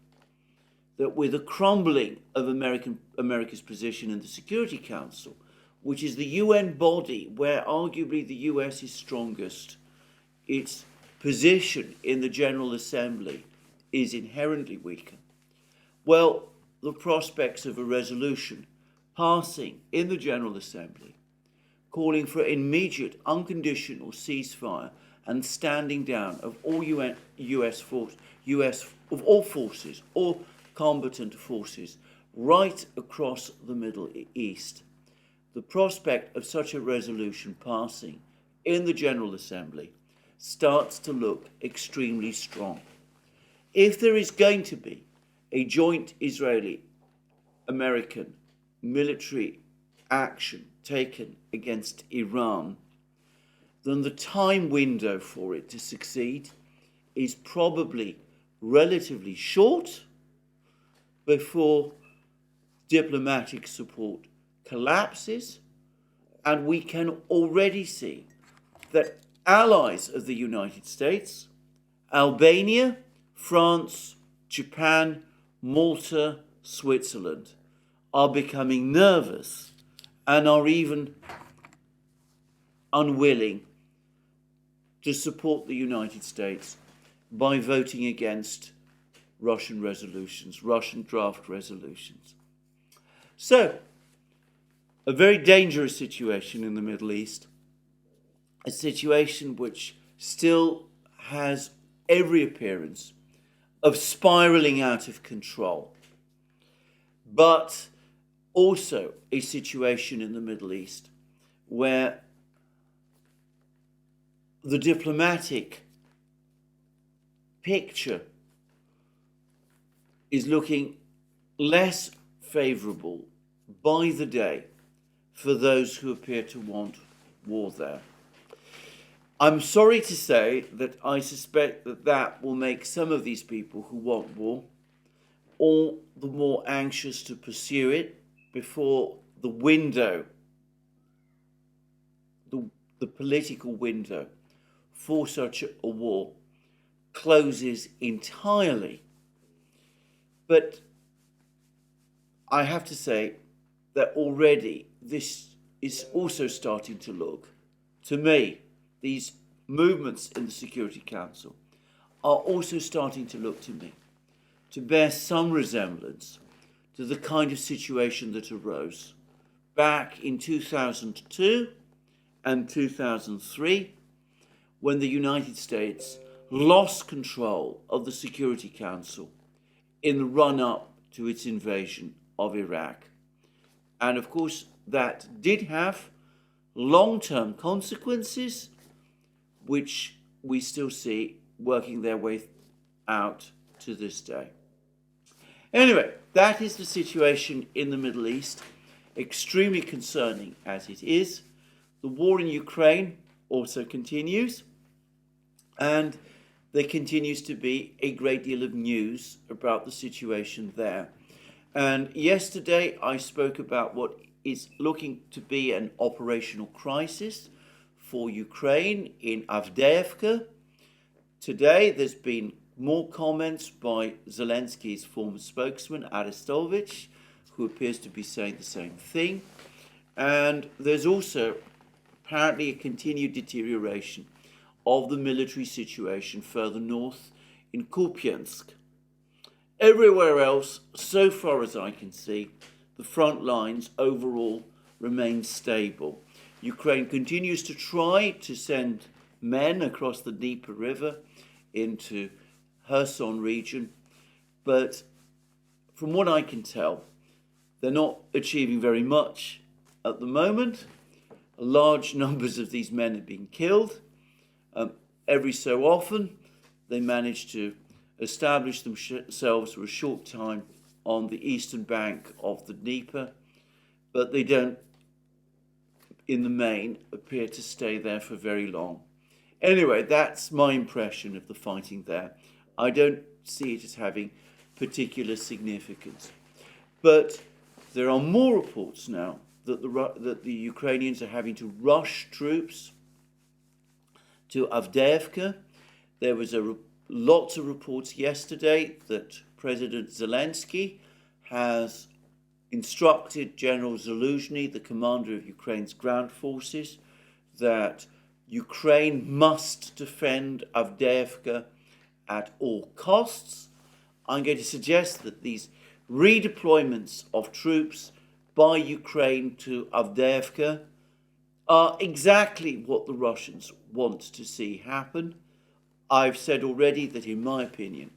that with a crumbling of America's position in the Security Council, which is the UN body where arguably the US is strongest, its position in the General Assembly is inherently weaker. Well, the prospects of a resolution passing in the General Assembly calling for immediate unconditional ceasefire and standing down of all all combatant forces right across the Middle East. The prospect of such a resolution passing in the General Assembly starts to look extremely strong. If there is going to be a joint Israeli-American military action taken against Iran, then the time window for it to succeed is probably relatively short before diplomatic support collapses, and we can already see that allies of the United States, Albania, France, Japan, Malta, Switzerland, are becoming nervous and are even unwilling to support the United States by voting against Russian resolutions, Russian draft resolutions. So, a very dangerous situation in the Middle East, a situation which still has every appearance of spiraling out of control, but also a situation in the Middle East where the diplomatic picture is looking less favorable by the day for those who appear to want war there. I'm sorry to say that I suspect that will make some of these people who want war all the more anxious to pursue it before the window, the political window for such a war closes entirely. But I have to say that already this is also starting to look, to me, these movements in the Security Council are also starting to look to me to bear some resemblance to the kind of situation that arose back in 2002 and 2003 when the United States lost control of the Security Council in the run-up to its invasion of Iraq. And of course, that did have long-term consequences, which we still see working their way out to this day. Anyway, that is the situation in the Middle East, extremely concerning as it is. The war in Ukraine also continues, and there continues to be a great deal of news about the situation there. And yesterday I spoke about what is looking to be an operational crisis for Ukraine in Avdeyevka. Today there's been more comments by Zelensky's former spokesman, Arestovich, who appears to be saying the same thing. And there's also apparently a continued deterioration of the military situation further north in Kupiansk. Everywhere else, so far as I can see, the front lines overall remain stable. Ukraine continues to try to send men across the Dnieper River into Kherson region, but from what I can tell, they're not achieving very much at the moment. Large numbers of these men have been killed. Every so often, they manage to establish themselves for a short time on the eastern bank of the Dnieper, but they don't, in the main, appear to stay there for very long. Anyway, that's my impression of the fighting there. I don't see it as having particular significance. But there are more reports now that the Ukrainians are having to rush troops to Avdeyevka. There was lots of reports yesterday that President Zelensky has instructed General Zaluzhny, the commander of Ukraine's ground forces, that Ukraine must defend Avdeyevka at all costs. I'm going to suggest that these redeployments of troops by Ukraine to Avdeyevka are exactly what the Russians want to see happen. I've said already that, in my opinion,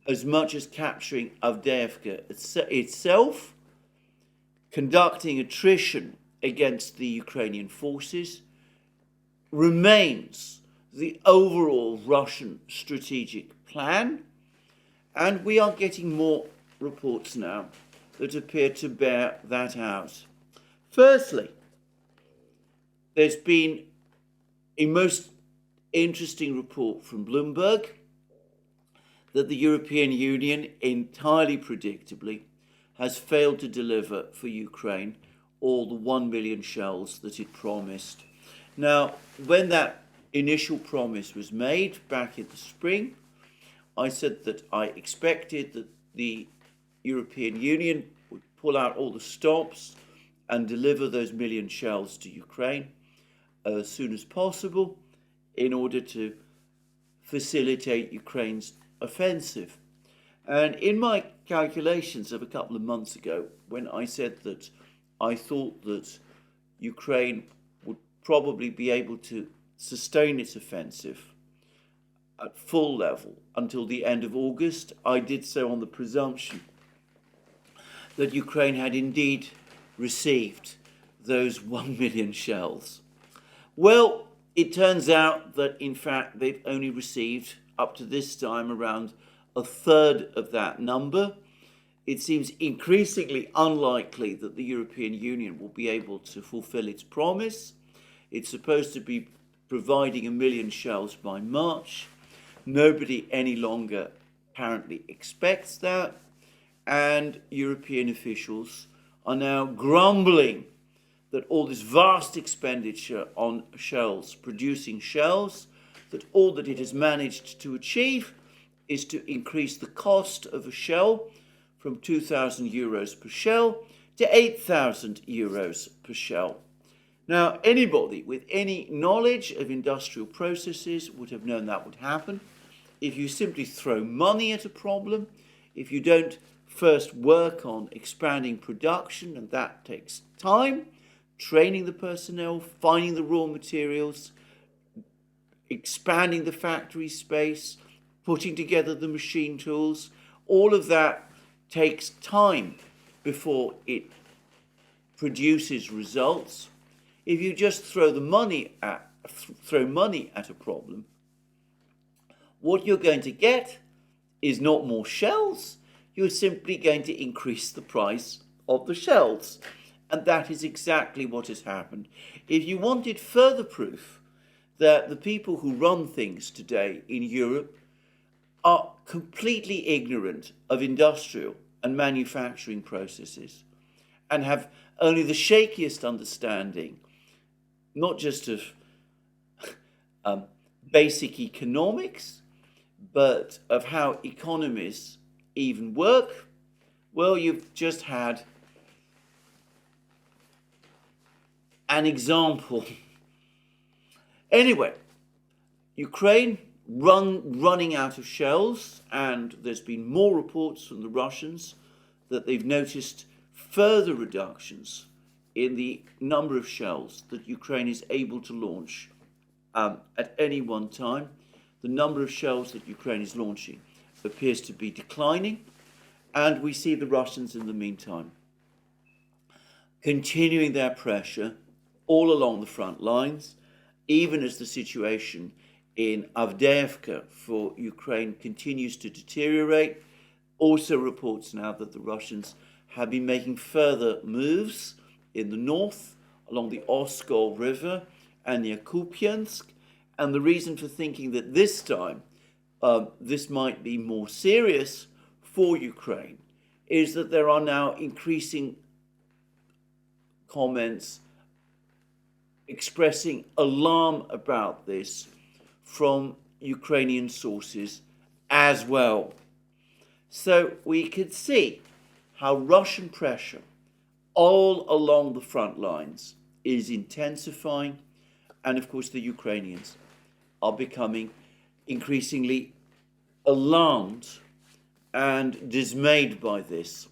as much as capturing Avdeyevka itself, conducting attrition against the Ukrainian forces remains the overall Russian strategic plan, and we are getting more reports now that appear to bear that out. Firstly, there's been a most interesting report from Bloomberg that the European Union, entirely predictably, has failed to deliver for Ukraine all the 1 million shells that it promised. Now, when that initial promise was made back in the spring, I said that I expected that the European Union would pull out all the stops and deliver those 1 million shells to Ukraine as soon as possible in order to facilitate Ukraine's offensive. And in my calculations of a couple of months ago, when I said that I thought that Ukraine would probably be able to sustain its offensive at full level until the end of August, I did so on the presumption that Ukraine had indeed received those 1 million shells. Well, it turns out that, in fact, they've only received, up to this time, around a third of that number. It seems increasingly unlikely that the European Union will be able to fulfill its promise. It's supposed to be providing 1 million shells by March. Nobody any longer apparently expects that. And European officials are now grumbling that all this vast expenditure on shells, producing shells, that all that it has managed to achieve is to increase the cost of a shell from 2,000 euros per shell to 8,000 euros per shell. Now, anybody with any knowledge of industrial processes would have known that would happen. If you simply throw money at a problem, if you don't first work on expanding production, and that takes time, training the personnel, finding the raw materials, expanding the factory space, putting together the machine tools, all of that takes time before it produces results. If you just throw money at a problem, what you're going to get is not more shells. You're simply going to increase the price of the shells. And that is exactly what has happened. If you wanted further proof that the people who run things today in Europe are completely ignorant of industrial and manufacturing processes and have only the shakiest understanding, not just of basic economics, but of how economies even work. Well, you've just had an example. Anyway, Ukraine running out of shells, and there's been more reports from the Russians that they've noticed further reductions in the number of shells that Ukraine is able to launch at any one time. The number of shells that Ukraine is launching appears to be declining, and we see the Russians in the meantime continuing their pressure all along the front lines, even as the situation in Avdeyevka for Ukraine continues to deteriorate. Also reports now that the Russians have been making further moves in the north along the Oskol River and near Kupiansk. And the reason for thinking that this time this might be more serious for Ukraine is that there are now increasing comments expressing alarm about this from Ukrainian sources as well. So we could see how Russian pressure all along the front lines is intensifying, and of course the Ukrainians are becoming increasingly alarmed and dismayed by this.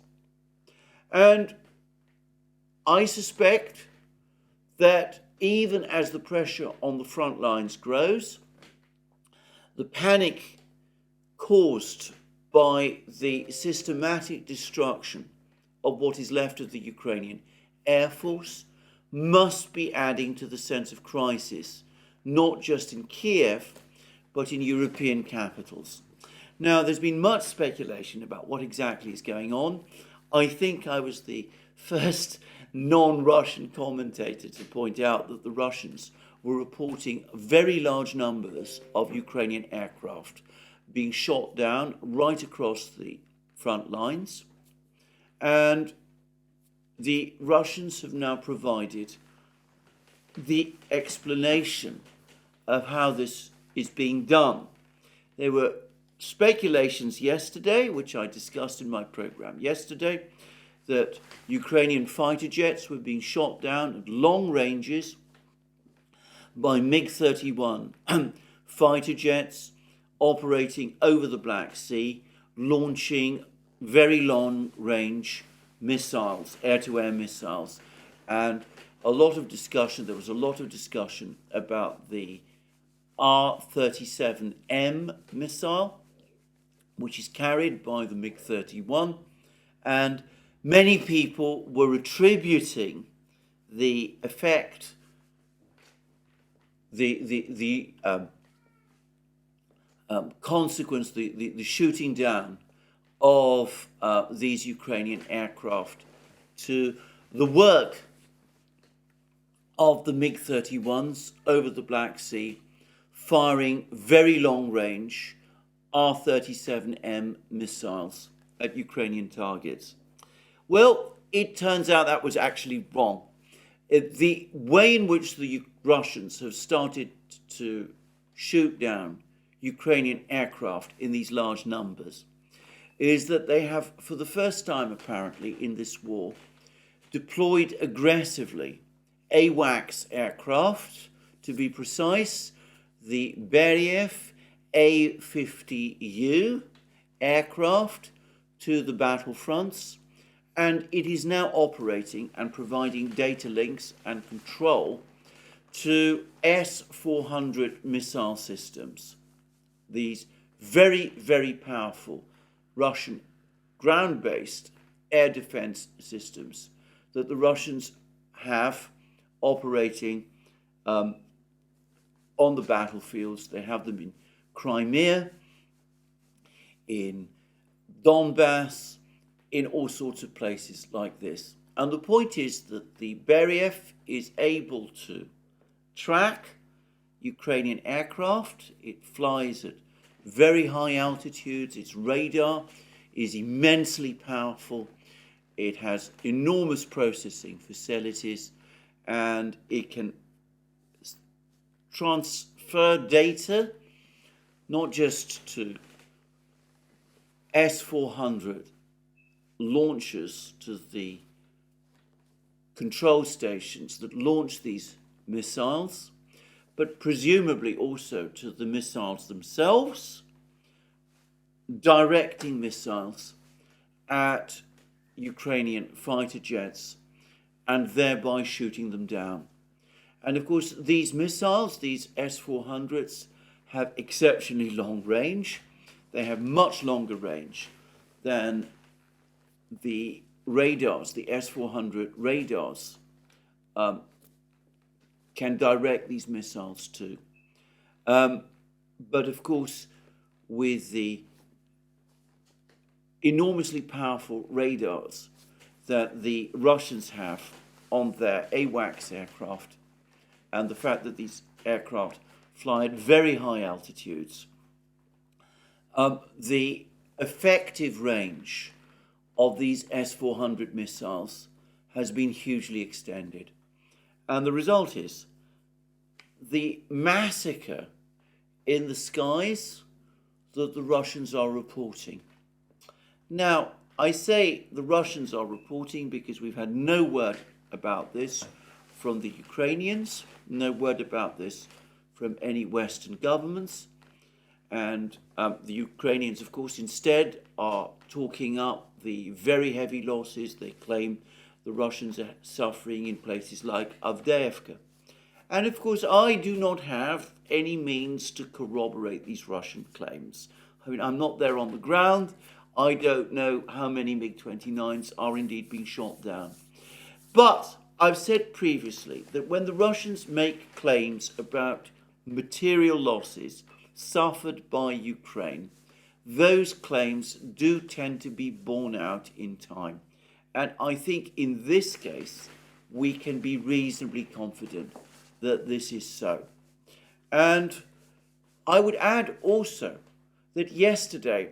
And I suspect that even as the pressure on the front lines grows, the panic caused by the systematic destruction of what is left of the Ukrainian Air Force must be adding to the sense of crisis, not just in Kiev, but in European capitals. Now, there's been much speculation about what exactly is going on. I think I was the first non-Russian commentator to point out that the Russians were reporting very large numbers of Ukrainian aircraft being shot down right across the front lines. And the Russians have now provided the explanation of how this is being done. There were speculations yesterday, which I discussed in my program yesterday, that Ukrainian fighter jets were being shot down at long ranges by MiG-31 fighter jets operating over the Black Sea, launching very long-range missiles, air-to-air missiles. And there was a lot of discussion about the R-37M missile, which is carried by the MiG-31, and many people were attributing the effect, the consequence, the shooting down of these Ukrainian aircraft to the work of the MiG-31s over the Black Sea, firing very long-range R-37M missiles at Ukrainian targets. Well, it turns out that was actually wrong. The way in which the Russians have started to shoot down Ukrainian aircraft in these large numbers is that they have, for the first time apparently in this war, deployed aggressively AWACS aircraft, to be precise, the Beriev A-50U aircraft to the battlefronts, and it is now operating and providing data links and control to S400 missile systems. These very, very powerful Russian ground-based air defense systems that the Russians have operating on the battlefields. They have them in Crimea, in Donbass, in all sorts of places like this. And the point is that the Beriev is able to track Ukrainian aircraft. It flies at very high altitudes. Its radar is immensely powerful. It has enormous processing facilities, and it can transfer data not just to S400 launchers, to the control stations that launch these missiles, but presumably also to the missiles themselves, directing missiles at Ukrainian fighter jets and thereby shooting them down. And of course, these missiles, these S400s, have exceptionally long range. They have much longer range than the radars, the S400 radars, can direct these missiles to. But of course, with the enormously powerful radars that the Russians have on their AWACS aircraft, and the fact that these aircraft fly at very high altitudes, the effective range of these S-400 missiles has been hugely extended. And the result is the massacre in the skies that the Russians are reporting. Now, I say the Russians are reporting because we've had no word about this from the Ukrainians, no word about this from any Western governments. And the Ukrainians, of course, instead are talking up the very heavy losses they claim the Russians are suffering in places like Avdeyevka. And of course, I do not have any means to corroborate these Russian claims. I mean, I'm not there on the ground. I don't know how many MiG-29s are indeed being shot down. But I've said previously that when the Russians make claims about material losses suffered by Ukraine, those claims do tend to be borne out in time. And I think in this case, we can be reasonably confident that this is so. And I would add also that yesterday,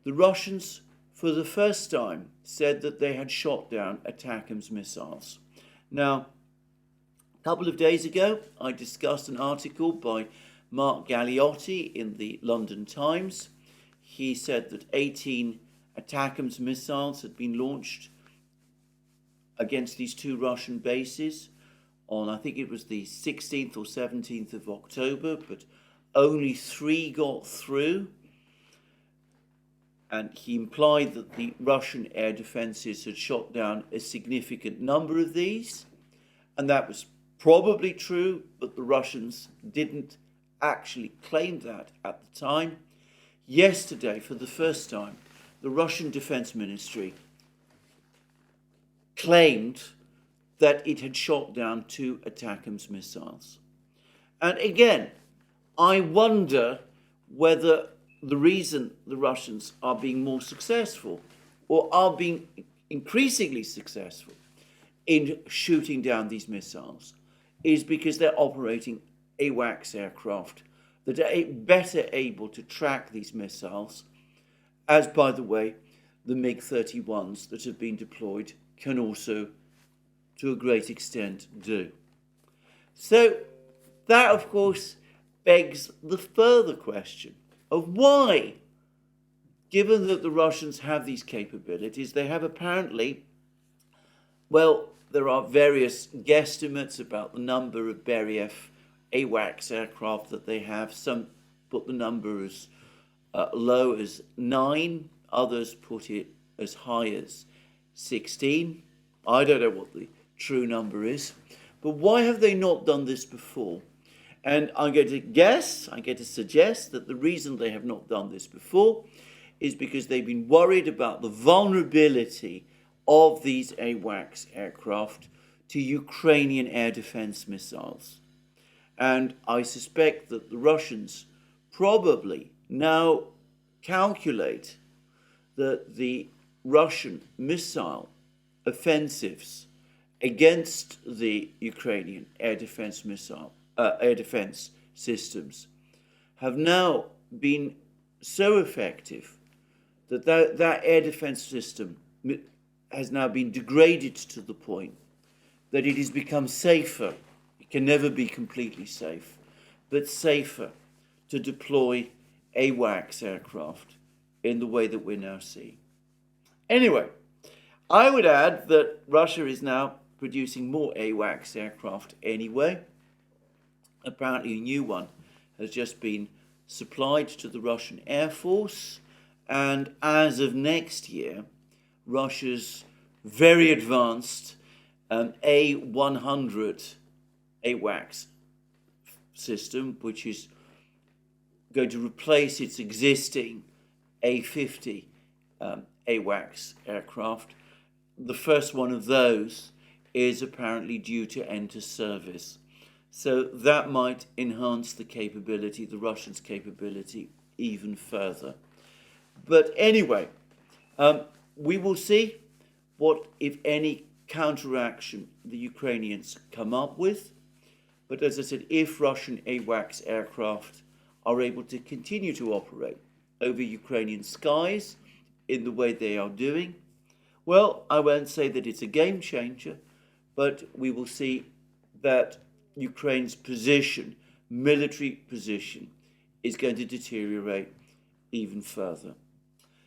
the Russians, for the first time, said that they had shot down ATACMS missiles. Now, a couple of days ago, I discussed an article by Mark Galliotti in the London Times. He said that 18 ATACMS missiles had been launched against these two Russian bases on, I think it was the 16th or 17th of October, but only 3 got through. And he implied that the Russian air defenses had shot down a significant number of these. And that was probably true, but the Russians didn't actually claim that at the time. Yesterday, for the first time, the Russian Defense Ministry claimed that it had shot down 2 ATACMS missiles. And again, I wonder whether the reason the Russians are being more successful or are being increasingly successful in shooting down these missiles is because they're operating AWACS aircraft that are better able to track these missiles, as, by the way, the MiG-31s that have been deployed can also, to a great extent, do. So that, of course, begs the further question of why, given that the Russians have these capabilities, they have apparently, well, there are various guesstimates about the number of Beriev AWACS aircraft that they have. Some put the number as low as 9, others put it as high as 16. I don't know what the true number is, but why have they not done this before? And I'm going to suggest that the reason they have not done this before is because they've been worried about the vulnerability of these AWACS aircraft to Ukrainian air defense missiles. And I suspect that the Russians probably now calculate that the Russian missile offensives against the Ukrainian air defense systems have now been so effective that air defense system has now been degraded to the point that it has become safer. It can never be completely safe, but safer to deploy AWACS aircraft in the way that we're now seeing. Anyway, I would add that Russia is now producing more AWACS aircraft anyway. Apparently a new one has just been supplied to the Russian Air Force, and as of next year, Russia's very advanced A100 AWACS system, which is going to replace its existing A50 AWACS aircraft. The first one of those is apparently due to enter service. So that might enhance the capability, the Russians' capability, even further. But anyway, we will see what, if any, counteraction the Ukrainians come up with. But as I said, if Russian AWACS aircraft are able to continue to operate over Ukrainian skies in the way they are doing, well, I won't say that it's a game changer, but we will see that Ukraine's position, military position, is going to deteriorate even further.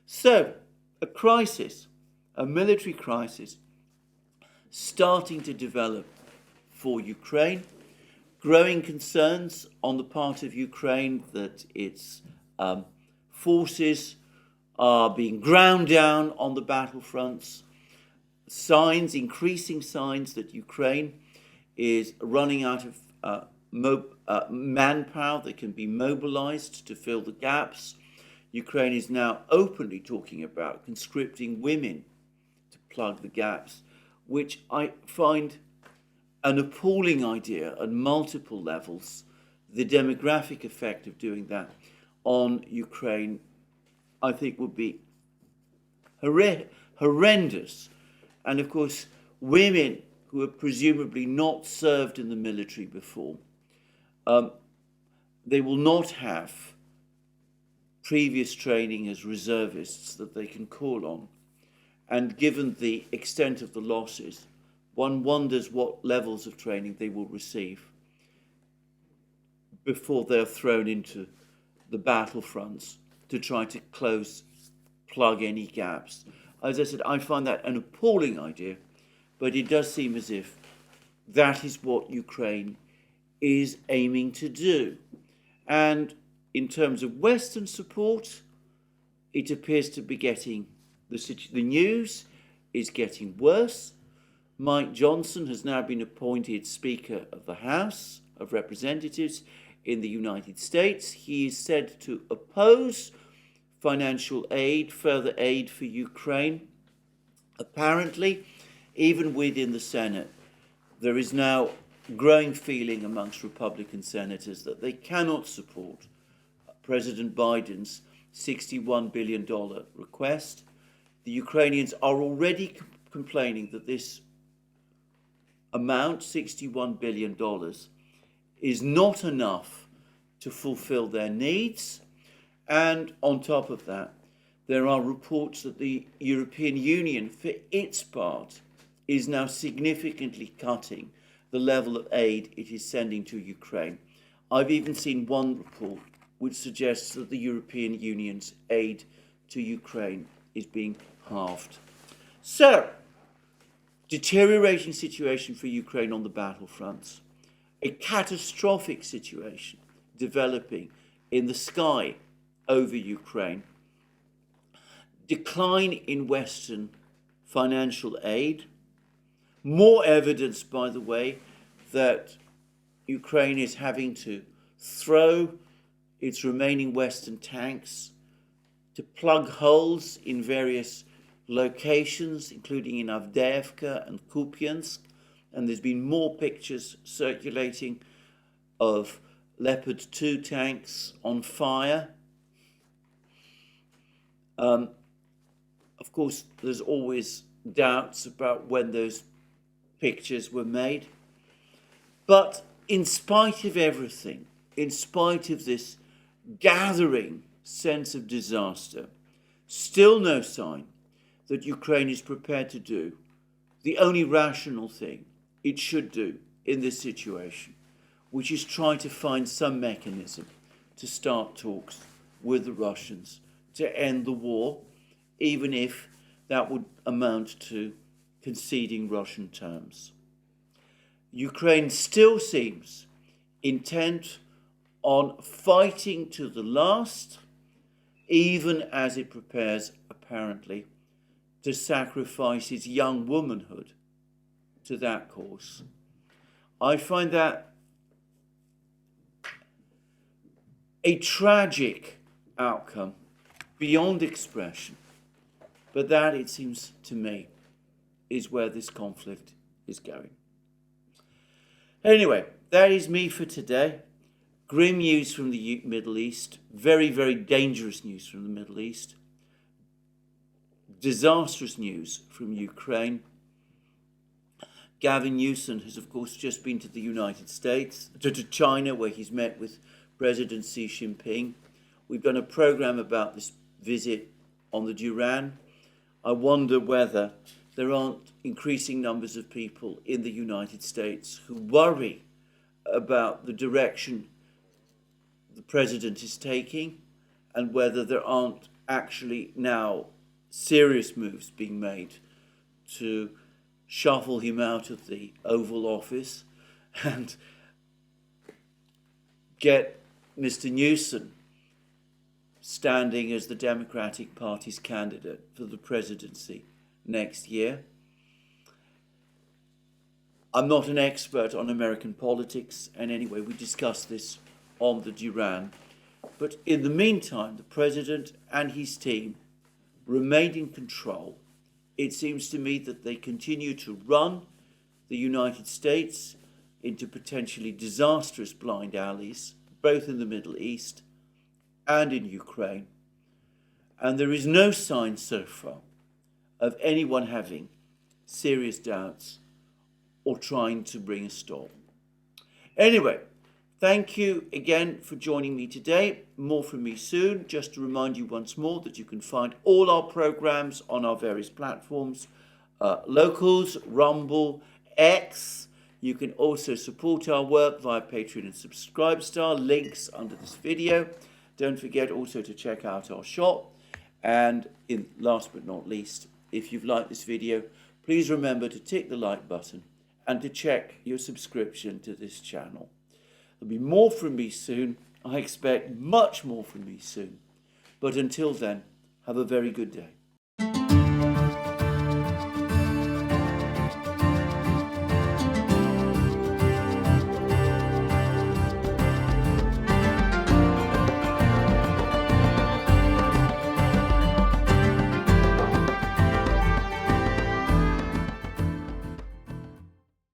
So, a crisis, a military crisis, starting to develop for Ukraine. Growing concerns on the part of Ukraine that its forces are being ground down on the battlefronts. Signs, increasing signs that Ukraine is running out of manpower that can be mobilized to fill the gaps. Ukraine is now openly talking about conscripting women to plug the gaps, which I find an appalling idea at multiple levels. The demographic effect of doing that on Ukraine, I think, would be horrendous. And of course, women who have presumably not served in the military before, they will not have previous training as reservists that they can call on. And given the extent of the losses, one wonders what levels of training they will receive before they're thrown into the battlefronts to try to plug any gaps. As I said, I find that an appalling idea, but it does seem as if that is what Ukraine is aiming to do. And in terms of Western support, it appears to be getting, the news is getting worse. Mike Johnson has now been appointed Speaker of the House of Representatives in the United States. He is said to oppose financial aid, further aid for Ukraine. Apparently, even within the Senate, there is now growing feeling amongst Republican senators that they cannot support President Biden's $61 billion request. The Ukrainians are already complaining that this amount, $61 billion, is not enough to fulfill their needs. And on top of that, there are reports that the European Union, for its part, is now significantly cutting the level of aid it is sending to Ukraine. I've even seen one report which suggests that the European Union's aid to Ukraine is being halved. So, deteriorating situation for Ukraine on the battlefronts, a catastrophic situation developing in the sky over Ukraine, decline in Western financial aid, more evidence, by the way, that Ukraine is having to throw its remaining Western tanks to plug holes in various locations, including in Avdeyevka and Kupiansk, and there's been more pictures circulating of Leopard 2 tanks on fire. Of course, there's always doubts about when those pictures were made. But in spite of everything, in spite of this gathering sense of disaster, still no sign that Ukraine is prepared to do the only rational thing it should do in this situation, which is try to find some mechanism to start talks with the Russians to end the war, even if that would amount to conceding Russian terms. Ukraine still seems intent on fighting to the last, even as it prepares, apparently, to sacrifice its young womanhood to that cause. I find that a tragic outcome beyond expression, but that, it seems to me, is where this conflict is going. Anyway, that is me for today. Grim news from the Middle East, very, very dangerous news from the Middle East, disastrous news from Ukraine. Gavin Newsom has, of course, just been to the United States, to China, where he's met with President Xi Jinping. We've done a program about this visit on the Duran. I wonder whether there aren't increasing numbers of people in the United States who worry about the direction the president is taking, and whether there aren't actually now serious moves being made to shuffle him out of the Oval Office and get Mr. Newsom standing as the Democratic Party's candidate for the presidency next year. I'm not an expert on American politics, and anyway, we discussed this on the Duran. But in the meantime, the president and his team remain in control. It seems to me that they continue to run the United States into potentially disastrous blind alleys, both in the Middle East and in Ukraine. And there is no sign so far of anyone having serious doubts or trying to bring a stop. Anyway, thank you again for joining me today. More from me soon. Just to remind you once more that you can find all our programs on our various platforms, Locals, Rumble, X. You can also support our work via Patreon and Subscribestar, links under this video. Don't forget also to check out our shop. And last but not least, if you've liked this video, please remember to tick the like button and to check your subscription to this channel. There'll be more from me soon. I expect much more from me soon. But until then, have a very good day.